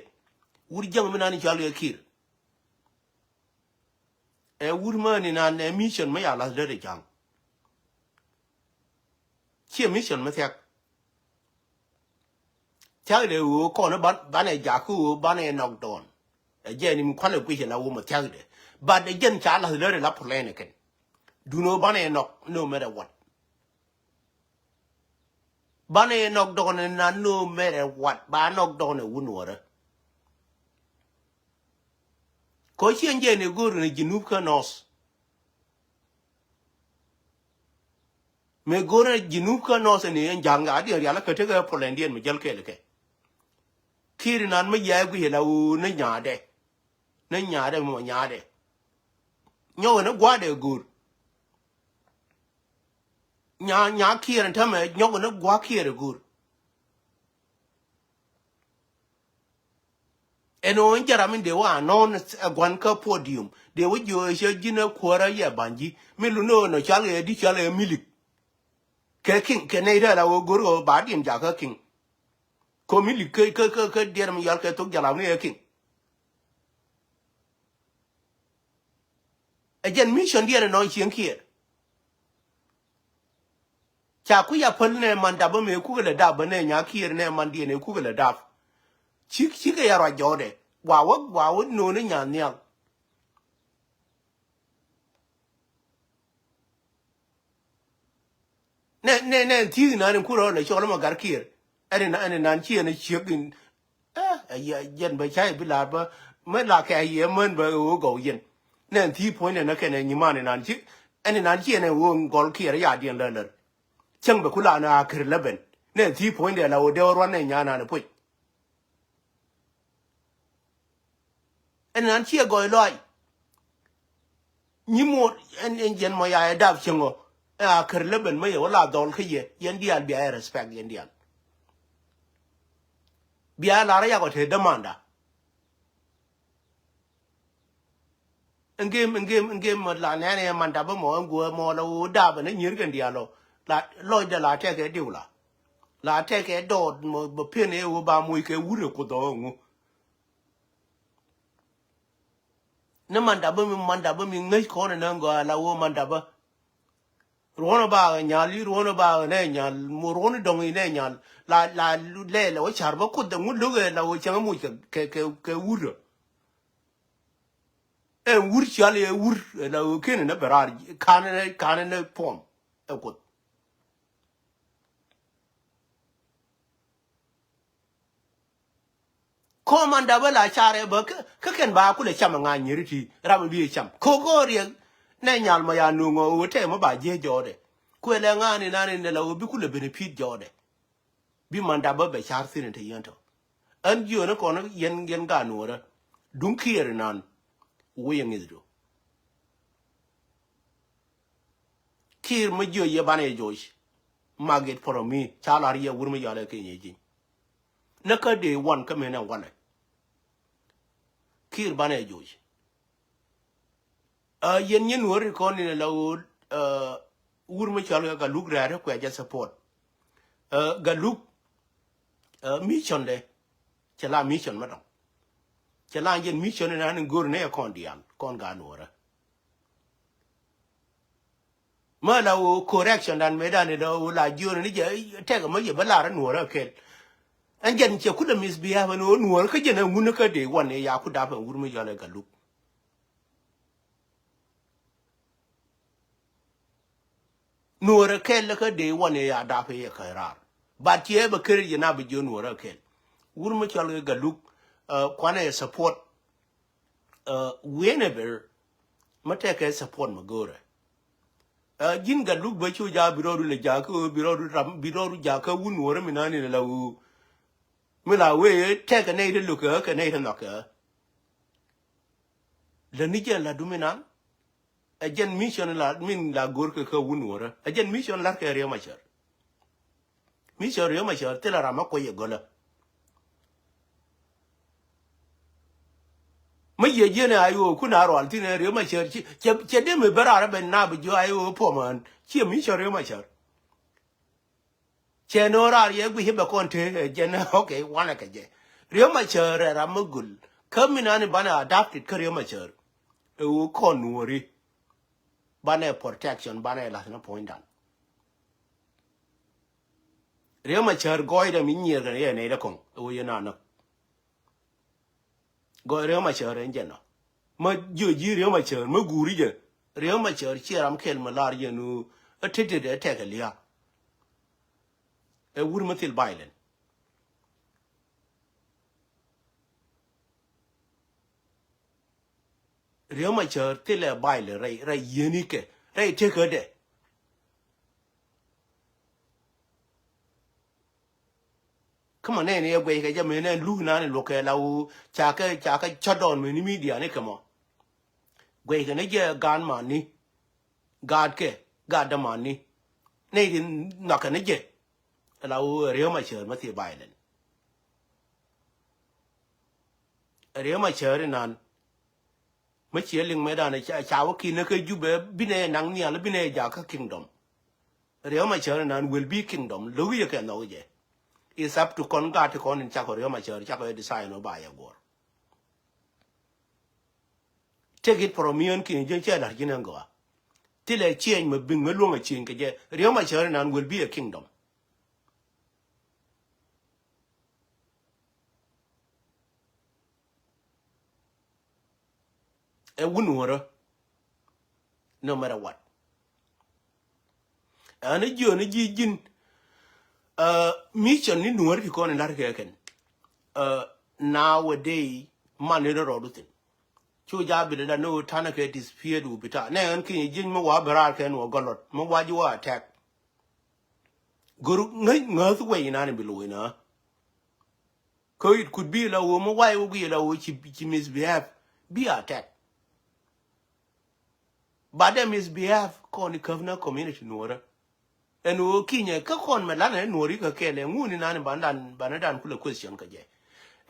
wur jang mi nan chal ye kir e wur ma ni nan e mission ma ya la de jang che mission ma tek tek de wo ko na ban e ja ku ban e knock down e je ni kwa le ku je la wo ma tek de but de jen cha la de la plan ken do no ban e knock no matter what ban e knock down na no matter what ba knock down e wunora ko chen je ne gor ne jinub ka nos me gor ne jinub ka nos ne en janga di ya la ka te ga polandian me jel ke le ke kir nan me ya gu la u ne nya de mo nya de nyo ne gwa de gor nya kir ta me nyo ne gwa kir gor eno en jara min de wa non gwan ka podium de wo jo she jina kwara ya banji milu no chale di chale milik ke king ke ne da wo goro ba din ja ka king ko milik ke der mi yal ke to jala ne king again mission der no chen kier cha ku ya pol ne man da ba me ku le da ba ne nya kier ne man di ne ku le da chi ke ya ra jode wa wo no ne nya ne ne ti na ne ku ro le cho ma gar kier ene nan chi ne chegin ya yen ba chai bi la ba me la ke ye men ba wo go yen ne ti point ne ke ne ni ma ne nan chi ene nan chi ne wo gol kier ya dien le chang ba ku la na kir leben ne ti point de la wo de ro ne nya na ne pu ene nan chi go loi ni mo en yen mo ya da chengo a kir leben me yo la dol ke ye yen dial bi ai respect yen dial bia la ra ya ko te demanda ngem la ne manda ba mo ngo mo lo da ba ne nyir kan dialo la lo de la te ke diu la te ke do mo ba phe ne wo ba mu ke wu re ko do ngo ne manda ba mi ngai ko ne ngo la wo manda ba rona ba nya li rona ba ne nya mo rona dong ne nya la le la wo char ba ko de ngu lu ge la wo chang mu ke wu re e wur chale e wur la o ken na berar kan ne pom e ko komanda bala chare ba ka ken ba ku le chama nga nyiriti ram bi cham ko go ri ne nyal ma ya nu ngo wote ma ba je jode ko le ngani nani ne la obi ku le benefit jode bi manda ba be char sin te yento an jo ne kono yen ga nuora dun kier nan wo yen izdo kir ma jo ye bane josh maget for me chala riya wur ma yale ke yeji naka de one ka mena one kir bane josh yen wor ko ni la wur ma chala ga luk ra ko ja support ga luk mission de chala mission ma dong chala yen mission na ni gor ne kon dian kon ga nuora ma la correction dan me dan do la jure ni je te ga ma je bala ra nuora ke an jen che ku da misbehave no nuora ka je na ngunu ka de one ya ku da fa wur ma chala ga luk nuora ke la ka de one ya da fa ya ka rar ba tie ba kere je na ba je nuora ke wur ma chala ga luk kwana support whenever mateke support magore jin ga luk ba chu ja biro le ja ko biro ja ka wun wore minani la u mila we te ka ne de luk ka ne de nok le ni je la dumina ajen mission la min la gor ka wun wore ajen mission la ka riya machar mission riya machar te la rama ko ye gola ma ye je ne ayo ku na ro alti ne riya machar che de me bara ben na bu jo ayo po man che mission riya machar che no ra ye gu hiba konte je na okay wana ka je riya machar ra magul kamina ni bana adapted ka riya machar e ko nuori bana protection bana la na point dan riya machar goida min yer ga ye ne da kon o ye na no go riya machar en je no ma jo ji riya machar ma guri je riya machar chi ram kel ma lar ye nu atete de te ka liya e wur matil bailen riya machar tile baile rai yeni ke rai te ka de come on ne ye gwe ka je me ne lu na ne lo ke la u cha ka chodon me ni media ne kamo gwe ka ne je gan ma ni gad ke gad da ma ni ne din na ka ne je la u riya machar matil bailen riya machar nan ma chia ling me da ne cha wa ki ne ka ju be bine nang nia le bine ja ka kingdom riya machar nan will be kingdom lu ye ka no je is up to kon ga to kon in cha ko riya machar cha ko design no ba ya gor take it from me ki je cha la gina ngo ti le chen me bing me lu ma chen ke je riya machar nan will be a kingdom e wunwara no matter what ana jo ne ji jin mission ni nuwar ki kon lar ke ken nowadays man ne ro do tin chu ja bi da no tana ke disappear du bita ne an ki jin mo wa bara ke no golot mo wa ji wa attack guru ngai ngas we na ne bi lo na ko it could be la wo mo wa wo gi la wo chi misbehave be attack but them misbehave kon governor community nuora en wo kinye ka kon me lana nuori ka kele nguni nani bandan kula question ka je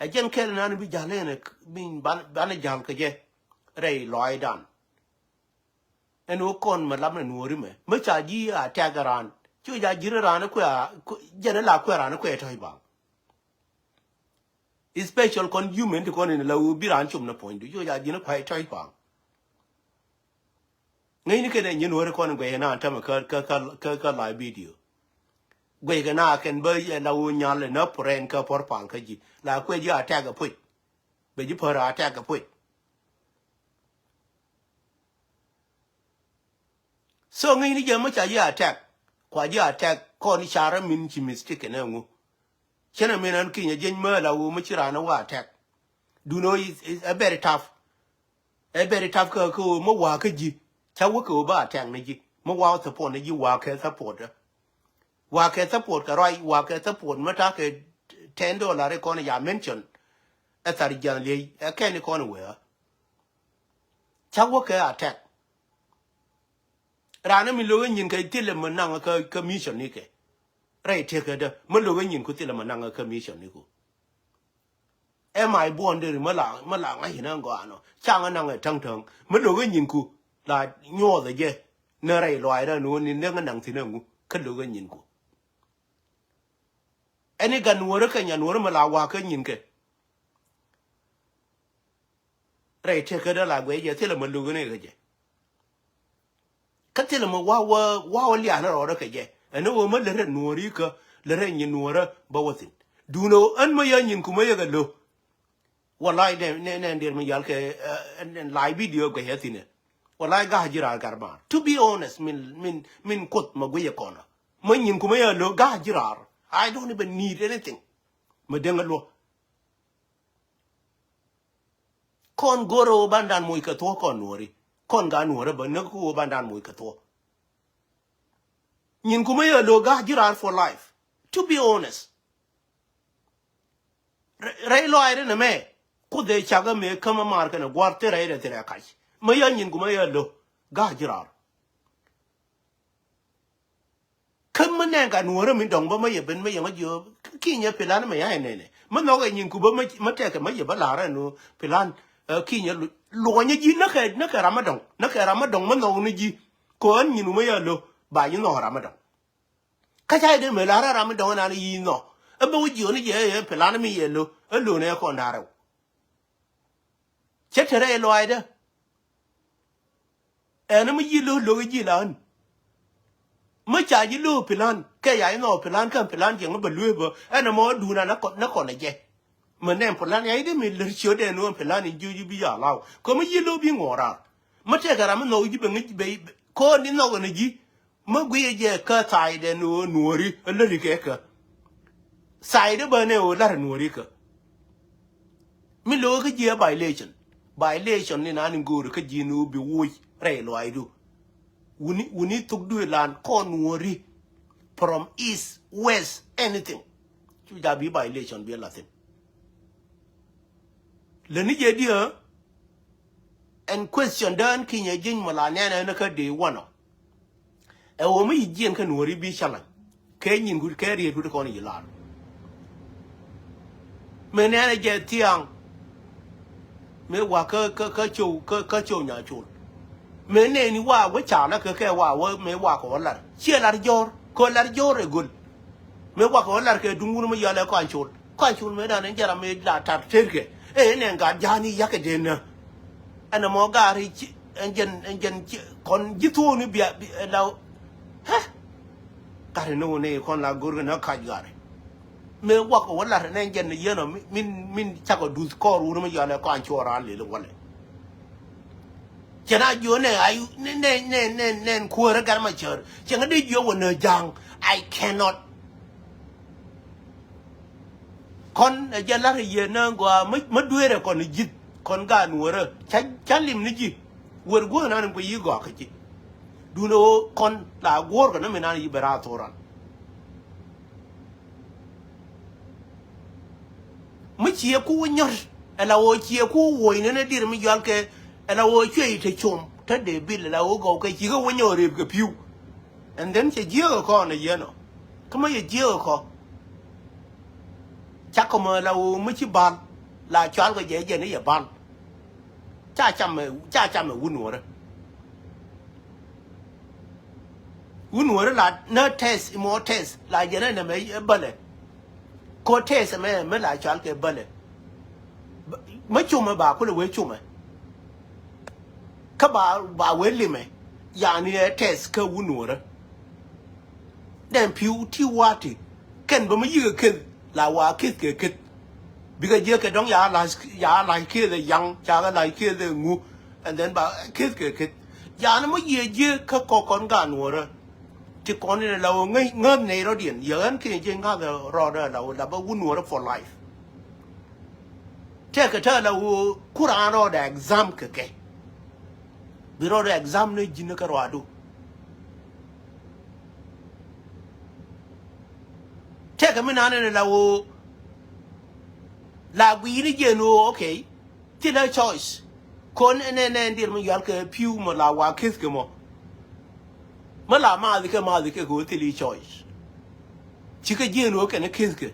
a jen kele nani bi jale ne bin ban jam ka je rei loy dan en wo kon me lamna nuori me cha ji a tagaran chu ja jiran ko jere la ko ran ko to ba special kon human to kon in la u biran chum na point chu ja ji na ko to ba ngai ni ke de nyen wore kon gwe na ta ma ka live video gwe ga na ken be la u nya le na pren ka por pan ka ji la kwe ji attack ga pui be ji por attack ga pui so ngai ni je ma cha ji attack kwa ji attack kon shara min chi mistake na ngu chena men an ki nya jen ma la u ma chi ra na wa attack do know is a very tough ka ko mo wa ka ji ชาวกูบ้าแทงในจีเมื่อวานสปอร์ตในจีว่าแค่สปอร์ตว่าแค่สปอร์ตก็ไรว่าแค่สปอร์ตเมื่อถ้าแค่$10ก่อนอย่าเมนชั่นไอ้สาริจันเลยแค่นี้ก่อนเว้ยชาวแค่แทงร้านมีลูกยินแค่ที่เลยมันนั่งก็คอมมิชชั่นนี่แค่ไรเท่ากันเด้อมันลูกยินกูที่เลยมันนั่งก็คอมมิชชั่นนี่กูไม่บวนเดินมาหลังไอ้หินังก่อนเนาะช่างนั่งไอ้ทั้งมันลูกยินกูลาโย่เลยเจ้เนื้อไรลอยแล้วนู้นนี่เนื้อกันนั่งที่นั่งกูขึ้นลูกยินกูไอ้นี่กันนัวร์กันยันนัวร์มาลาวากันยินแค่ไรเท่ากันเด้อลาเว้ยเจ้าที่เลยมันลูกนี่ก็เจ้ก็ที่เรามาว่าเลี้ยงเราได้แค่อันนั้นว่ามันเลยนัวรีก็เลยยินนัวร์บ่าวสิดูโน่อันไม่ยันยินกูไม่ยันกันโลว่าไล่เนี่ยเดี๋ยวมันยันแค่ไลฟ์วิดีโอก็เห็นสิเนี่ยว่าไล่ก็หาจิราการมา to be honest มินกดมากุยก่อนนะมันยินกูไม่ยันโลก็หาจิรา I don't even need anything มาเด้งกันโลคนกโรบันดาลมวยกระทั่วก่อนนัวรีคนการนัวระเบิดนักกูบันดาลมวยกระทั่วยินกูไม่ยันโลก็หาจิรา for life to be honest ไรลอยเลยนะแม่กูเดชะก็ไม่เข้ามามาร์กันนะกวาดเตะไรเตะไรกันไม่ยันยินกูไม่ยันโลก็หาจิราขึ้นมันแน่กันนัวระมินดองบ่ไม่ยันเป็นไม่ยังไม่เยอะขี้เนี่ยเป็นล้านไม่ยังไงเนี่ยมันน้องไอ้ยินกูบ่ไม่แจกกันไม่ยันบ้าลาระนูเป็นล้านขี้เนี่ยลอยเนี่ยยินนักรามาดองมันน้องนี่จีก่อนยินกูไม่ยันโลบ่ายินน้องรามาดองข้าใช้เดินไม่ลาระรามาดองนั่นยินน้องบ่าวจีนี่เย่เป็นล้านไม่ยันโลโลเนี่ยคนด่าเราเช็ดเธอได้ลอยเด้อนั่นไม่ยินโลก็ยินล้านไม่จ่ายยินโลเป็นล้านแค่ใหญ่น้องเป็นล้านกันเป็นล้านยังไม่บรรลุบ่นั่นมอดูนะนักคนไหนเย่เหมือนเนี่ยเป็นล้านยัยได้มีเลือดเชื้อเดนนู้นเป็นล้านนี่ยูบิยาเล่าก็ไม่ยินโลบิงอราไม่ใช่การมันน้องจีเป็นงี้ไปคนนี่น้องกันนี่จีไม่กุยเย่ก็ใส่เดนนู้นนัวรีอะไรนี่แค่ก็ใส่เดบันเนี่ยโอ้ลานัวรีก็ไม่รู้ก็เย่violation นี่นะนึงกูรู้ก็จีนูบิวุยเร่ลอยดูวันนี้ทุกด้วยลานคนนัวรี from east west anything ช่วยจะมี violation เบียร์ละสิแล้วนี่เจดีย์ and question เดินขี้เนี่ยยิงมาลาเนี่ยนะก็เดี๋ยววันอ่ะว่าไม่ยิงกันนัวรีบิชลังแค่ยิงกูแค่เรียนกูจะคนอีหลานเมื่อเนี่ยเจเที่ยงเมื่อว่าก็โจหน้าโจเมื่อเนี่ยนี่ว่าจ่าแล้วก็แค่ว่าเมื่อว่าคนละเชื่อละยอร์คนละยอร์เรกุลเมื่อว่าคนละก็ดุงกุนไม่ยอมแล้วกันโจเมื่อนั้นจะทำให้ด่าตัดเท่ากันเนี่ยการยานี่ยักษ์เด่นนะอันนั้นมองการีอันยันคนยิ่งทั่วนี่เบียเราฮะการโน่นนี่คนละกูกันนักขายกันเมื่อว่าคนละเนี่ยยันเนี่ยเนาะมินชักก็ดูสกอร์รู้ไม่ยอมแล้วกันโจร้านเลยลูกวันเลยจะน่าอยู่เนี่ยอายุเนี่ยคู่รักกันมาเจอจะงั้นได้อยู่วันเนจัง I cannot คนจะรักเย็นนั่งกว่าไม่ด้วยเลยคนยิดคนการนัวเลยฉันลิมนี่จีวัวกูนั่นก็ยี่กว่าขจีดูโน่คนลาวัวกันนั่นไม่นานยี่เบราโทรันไม่เชี่ยกูวันยอเราเชี่ยกูวัยนั่นดีเราไม่ยอมแกเราช่วยเธอชมถ้าเดบิลเราก็แกชี้ก็วันยอเรียบกับผิว and then จะเยี่ยก็เนี่ยยันเนาะทำไมจะเยี่ยก็ชักก็มาเราไม่ใช่บ้านลาชวนก็เย่ๆนี่อย่าบ้านจ้าจำไม่วุ่นหัวเลยวุ่นหัวแล้วลาเนื้อเทสอิโมเทสลาเย็นนั่นไม่บัลเลยโคเทสไม่ลาชวนก็บัลเลยไม่ชุ่มไม่บ่าคุณเลยเว้ยชุ่มไหมเขาบ่าเว้ยลิมไหมอย่างนี้เทสก็วุ่นหัวเลยแต่ผิวที่ว่าที่เกันบ่ไม่ยืดขึ้นลาวาคิดเกิดบิกเยอะก็ต้องยาลายคิดเลยยังยาก็ลายคิดเลยงู and then บ่คิดเกิดยานั้นไม่เยอะก็คนกันหัวเลยที่ก่อนนี่เราเงินในเราเดียนเยอะขึ้นจริงๆก็รอได้เราแบบวุ่นหัว for life เท่ากับเราคุรานเราได้ exam ก็แก biro exam ne jinne karwado take me nane lawo la gwiri jeno okay tila choice kon ene ndir mo yal ke piu mo la wa kis ke mo mala ma di ke go tili choice chike jeno ke ne kis ke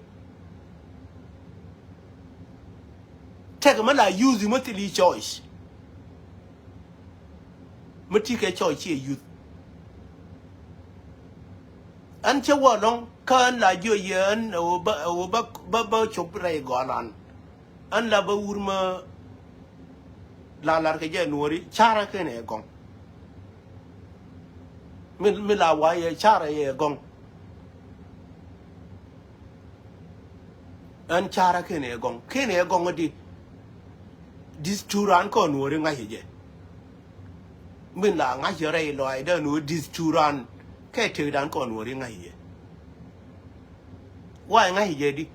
take mala use mo tili choice mo tike choice ye youth an che wo long kan la jo yen o ba chop rai golan an la ba urma la lar ke je nori chara ke ne gong mi la wa ye chara ye gong an chara ke ne gong di disturan ko nori ngai je min la ngai je rai loi da no disturan ke te dan ko nori ngai je wa ngai je di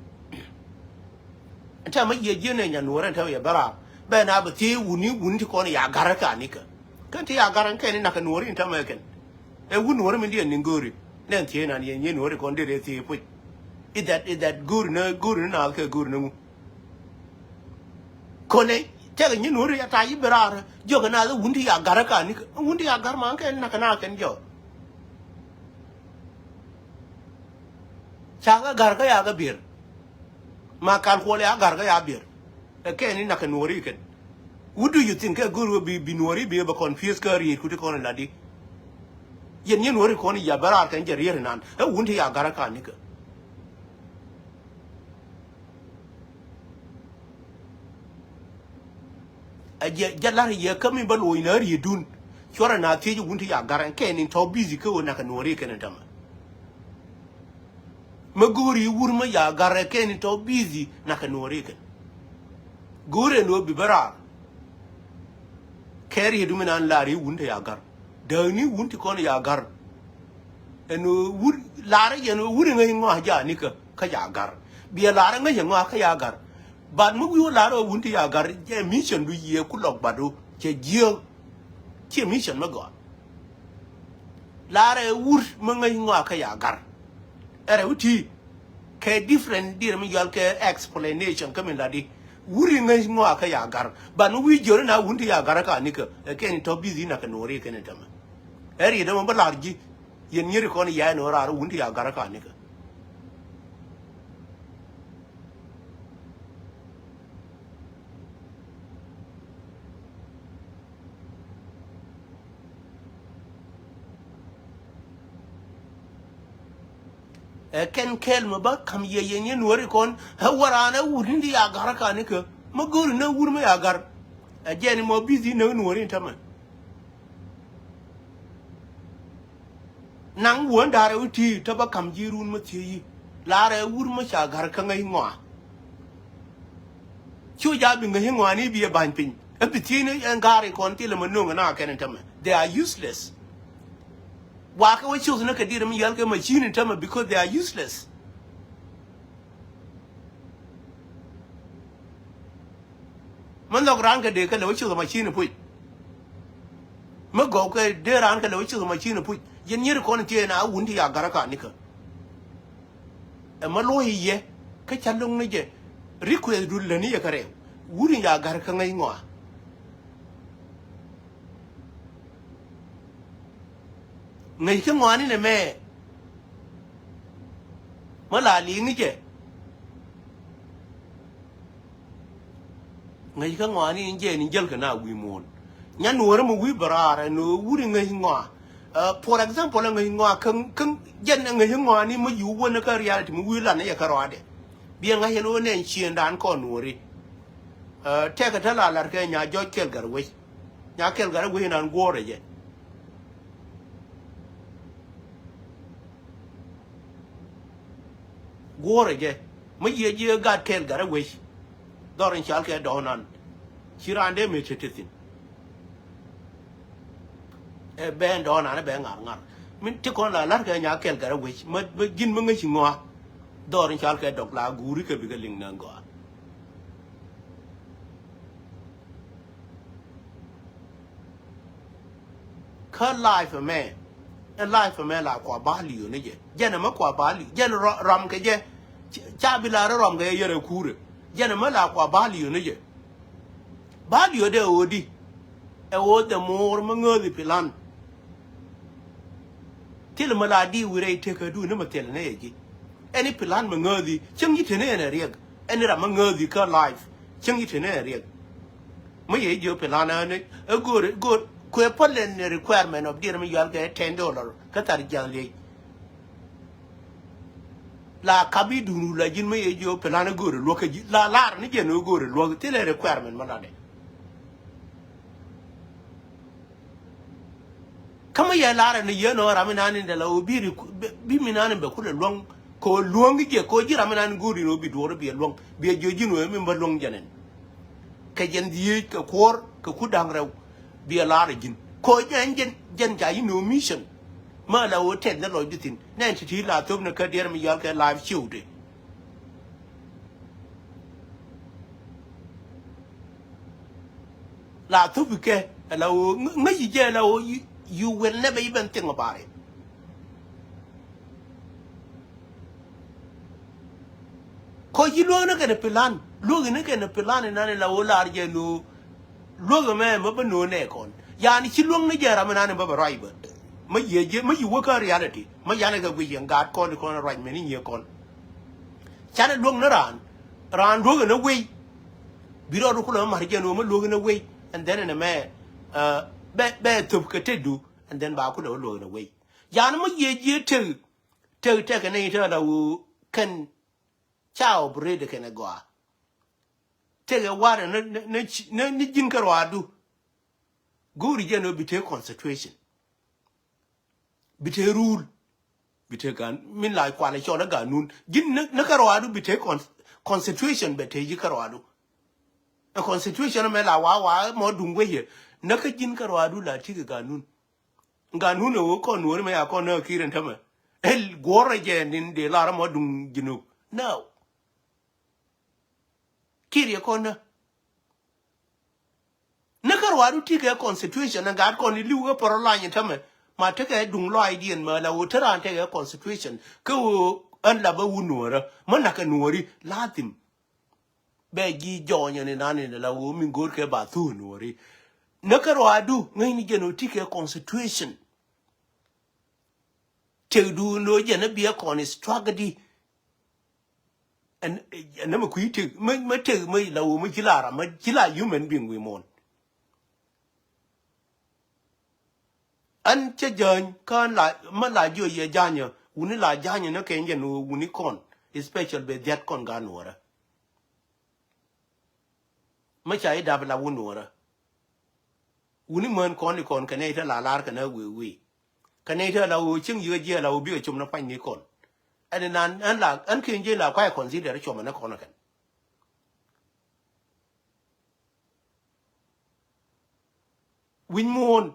ta ma ye je ne nya nori ta ye bara ba na ba ti wuni ti ko ne ya garaka ni ka kan ti ya garan ke ni na ka nori ta ma ken e wun nori min di ni ngori nen ti na ni ye nori ko de ti pu is that gur na ka gur na mu ko ne te ga ni nori ya ta yi bara jo ga na wun ti ya garaka ni ka wun ti ya gar ma ke na ka na ken jo chaga garga ya ga bir ma kan ko le ya garga ya bir ke ni na ka nori ken what do you think a guru be nori be ba confuse ka ri ku te ko na di yen yen nori ko ni ya bara kan je ri nan e wunti ya garaka ni ka a je jalar ye kami ba lo ina ri dun chora na ti ju wunti ya garan ke ni to busy ko na ka nori ken ta ma guri wurma ya garra ke ni to busy na ka nori ken gore no bi bara keri dumina an lari wunta ya gar da ni wunti kono ya gar eno wur lare yeno wuri ngai ngo ja ni ka ya gar bi lare ngai ngo ka ya gar ban mu yu lare wunti ya gar je mission du ye ku lok badu je jio che mission ma go lare wur ma ngai ngo ka ya gar ere uti ke different dir mi yal ke explanation kamin ladi wuri ngai ngo aka ya gar ban wi jore na wundi ya gar ka ni ka ke ni to busy na ka nori ke ne tama eri da mo balarji yen nyiri ko ni ya no ra wundi ya gar ka ni ka ken kel ma ba kam ye yen nori kon ha warana wundi ya gar ka ni ka ma gori na wuri ma ya gar ajeni mo busy na nori tama nang won dare uti to ba kam jirun ma tiyi lare wuri ma sha gar ka ngai ngwa chu ja bi ngai ngwa ni bi ban pin e bitini en gari kon ti le mo no na ken tama they are useless waka wa chu na ka dire mi yal ka machine tama because they are useless man log ran ka de ka le chu machine pui ma go ka de ran ka le chu machine pui yen nyir ko ti na wundi ya garaka ni ka e ma lo ye ka chalong ni je request dul le ni ya kare wuri ya garaka ngai ngwa ngai ka ngwa ni ne me ma la li ni je ngai ka ngwa ni je ni jel ka na wi mon nya nuor mu wi barara no wuri ngai ngwa for example ngai ngwa kan jen ngai ngwa ni mu yu wona ka reality mu wi la na ya ka ro ade bi ngai no ne chien dan ko nuori te ka tala lar ka nya jo kel garwe nya kel garwe nan gore je gore je mu ye je ga kel garwe dorin chal ke donan chirande me chetetin e ben donan be ngar min ti kon la lar ke nya kel garwe ma gin ma ngi ngwa dorin chal ke dok la guri ke bi ga ling nan go ka life man and life man la kwa bali yo ne je je na ma kwa bali je ram ke je cha bi la ram ke ye re kure je na ma la kwa bali yo ne je bali yo de odi e wo de mor ma ngodi pilan til ma la di wire te ka du ne ma tel ne ye any plan ma ngodi chang yi tene ne rieg any ra ma ngodi ka life chang yi tene rieg ma ye jo plan ne a good ko polen requirement of dear me yal ke $10 ka tar jang le la kabi dunu la jin ma ye jo plan go lo ka la ni je no go lo tele requirement ma la de kama ya lara ni ye no ra mi nan de la obi bi mi nan be ku le long ko luong je ko jira manan guri no bi doro bi luong bi joji no mi ba luong janen ka jen di ka kor ka kudang rew bi la jin ko jen ja yi no mission ma la o ted na lo ditin nan ti la to na ka der mi yal ka live show de la to bi ke la o ngi je la o you will never even think about it ko yi lo na ke plan lo ne ke plan na ne la o la je no lo me ma ba no ne kon ya ni chi lo ne je ra ma na ba ba rai ba ma ye je ma yi wo ka reality ma ya ne ga gwi yen ga kon right me ni ye kon cha ne lo na ran lo ne we bi ro ko lo ma je no ma lo ne we and then in a me be to ke te du and then ba ku lo ne we ya ne ma ye je te ke ne ta da wo kan chao bread ke ne goa te ga wa ne jin karwadu guri je no bite concentration bite rule bite gan min la kwa le chona ga nun jin ne karwadu bite concentration bite ji karwadu a concentration me la wa mo dungwe ye ne ka jin karwadu la ti ga nun wo ko no me ya ko no kiren tama el gore je nin de la mo dung jinu no kiri ko na karwaru ti ke constitution na ga ko ni liwo por la yin tama ma te ke dung lo idea ma la utara te ke constitution ko an la ba wunora man na ka nuori latim be gi jonyo ni nani la wo min gor ke ba thu nuori na karwadu ngai ni geno ti ke constitution te du no je na bia kon struggle and ma kuiti ma te ma la wo ma kilara ma kila human being we mon an che jan kan la ma la jo ye janya uni la janya na ke nje no uni kon especially be that kon ga nora ma chai da la wonora uni man kon ni kon kane ta la lar kana we kane ta la wo ching ye je la wo bi chum na pan ni kon and nan an la an kin je la kwa consider chum na kon kan win mon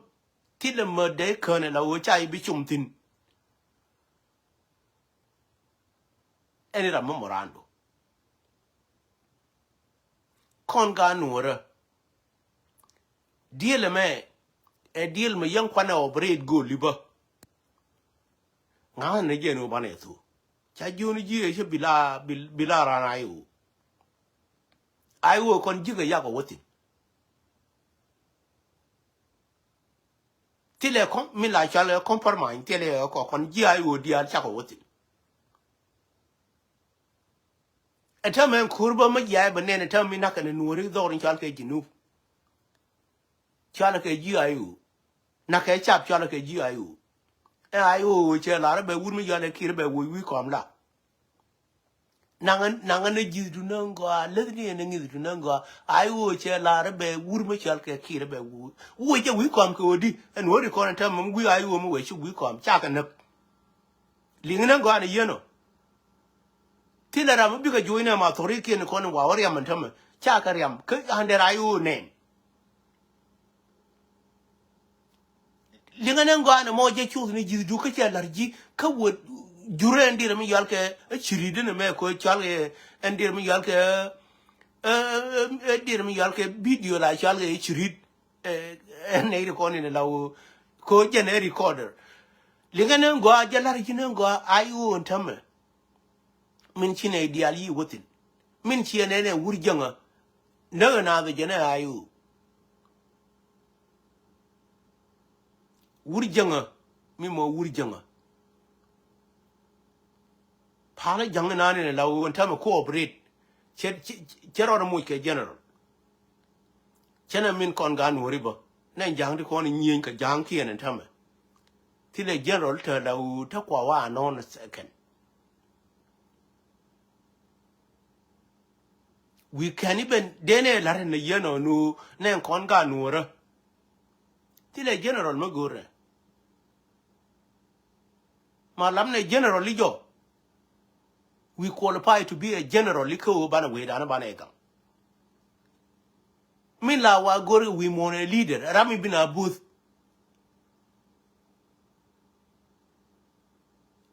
ti le mo de kon la wo chai bi chum tin eni ra memorando kon ga nora deal me e deal me yang kwana operate go liba nga ne je no bane tu cha juni ji e bila ra na yu ai wo kon ji ga ya ko wotin tile kon mi la cha le compromise tile ko kon ji ai wo dia cha ko wotin atamen kurba ma ya ba ne ta mi na ka ne nuri do rin cha ke jinu cha ke ji ai wo na ke chap cha ke ji ai wo ai che la be wur mi ya le kir be wi kom la nanga ne ji du nango le ni ne ngi du nango ai che la be wur mi cha ke kir be wo je wi kom ko di en wo ri ko ta mo wi ai mo we chi wi kom cha ka ne li ngi nango ne yeno ti la ra mo bi ka joina ma tori ke ne ko ne wa ya man ta ma cha ka riam ke hande ai ne linganen go ana mo je chu ni ji du ka cha larji ka wo jure ndir mi yal ke chiri de me ko chal e ndir mi yal ke ndir mi yal ke video la chal e chiri ne ri ko ni la ko jene recorder lingane go ajala jine go ayu ntame min chine ideali wotin min chine ne wurjanga na the jene ayu wurjanga mi mo wurjanga pala janga na ne lawo ntame cooperate chero mo ke general chena min kon gan woriba nan jang di kon nyin ka jang kien ntame tile general ta lawo ta kwa wa non second we can even dene lare na yeno nu nen kon ga nuora tile general magore malam ne general lijo we qualify to be a general liko bana we dana bana ega min la wa gore we mon a leader rami bina booth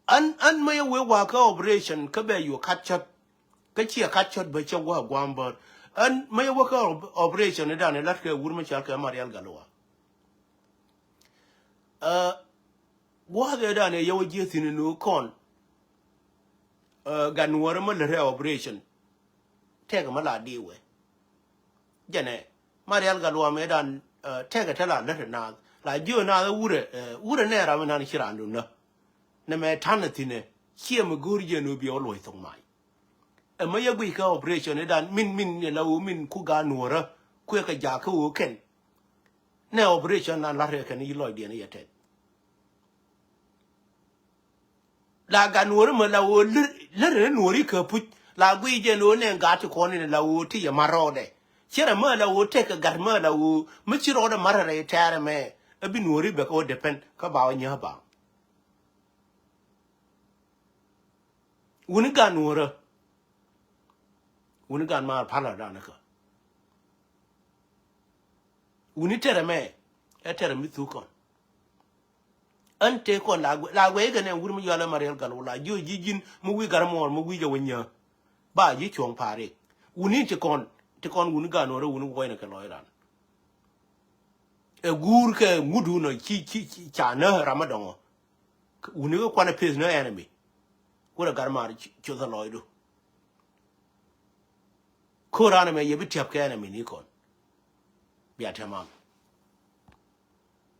an may we wa ka operation ka be you catch up ka ci catch up be chwa gwamba an may we ka operation da ne latka wurma chaka marial galwa wa da ne yawo jetin no kon ganwar ma le operation tega mala diwe jene marial galwa me dan tega tala le na la jo na wure ne ra na ni shirandu na me tanatine chie magurje no bi olo ithong mai e ma yagwi ka operation dan min ne la min ku ga nuora ku ka ja ka wo ken ne operation na la re kan yi loy de ne yete la ga nuora ma la wo le nuori ka pu la gwi je no ne ga ti ko ne la wo ti ya marode chere ma la wo te ka gar ma la wo mi chi ro da marare tare me e bi nuori be ko depend ka ba wa nya ba Unigan nuora unigan ma pala da naka unitere me etere mi tukon ante kon la we ga ne wurmi yala marial gal la jo jijin mu wi gar mo mu wi ja wonya ba ji chong pare uni te kon unigan nuora unu ko ne ka loiran e gur ke mudu no chi cha na ramadan uni ko kwana pes no enemy wura garmar chuza loidu korana me yebi tiap kana mi ni kon biya tamam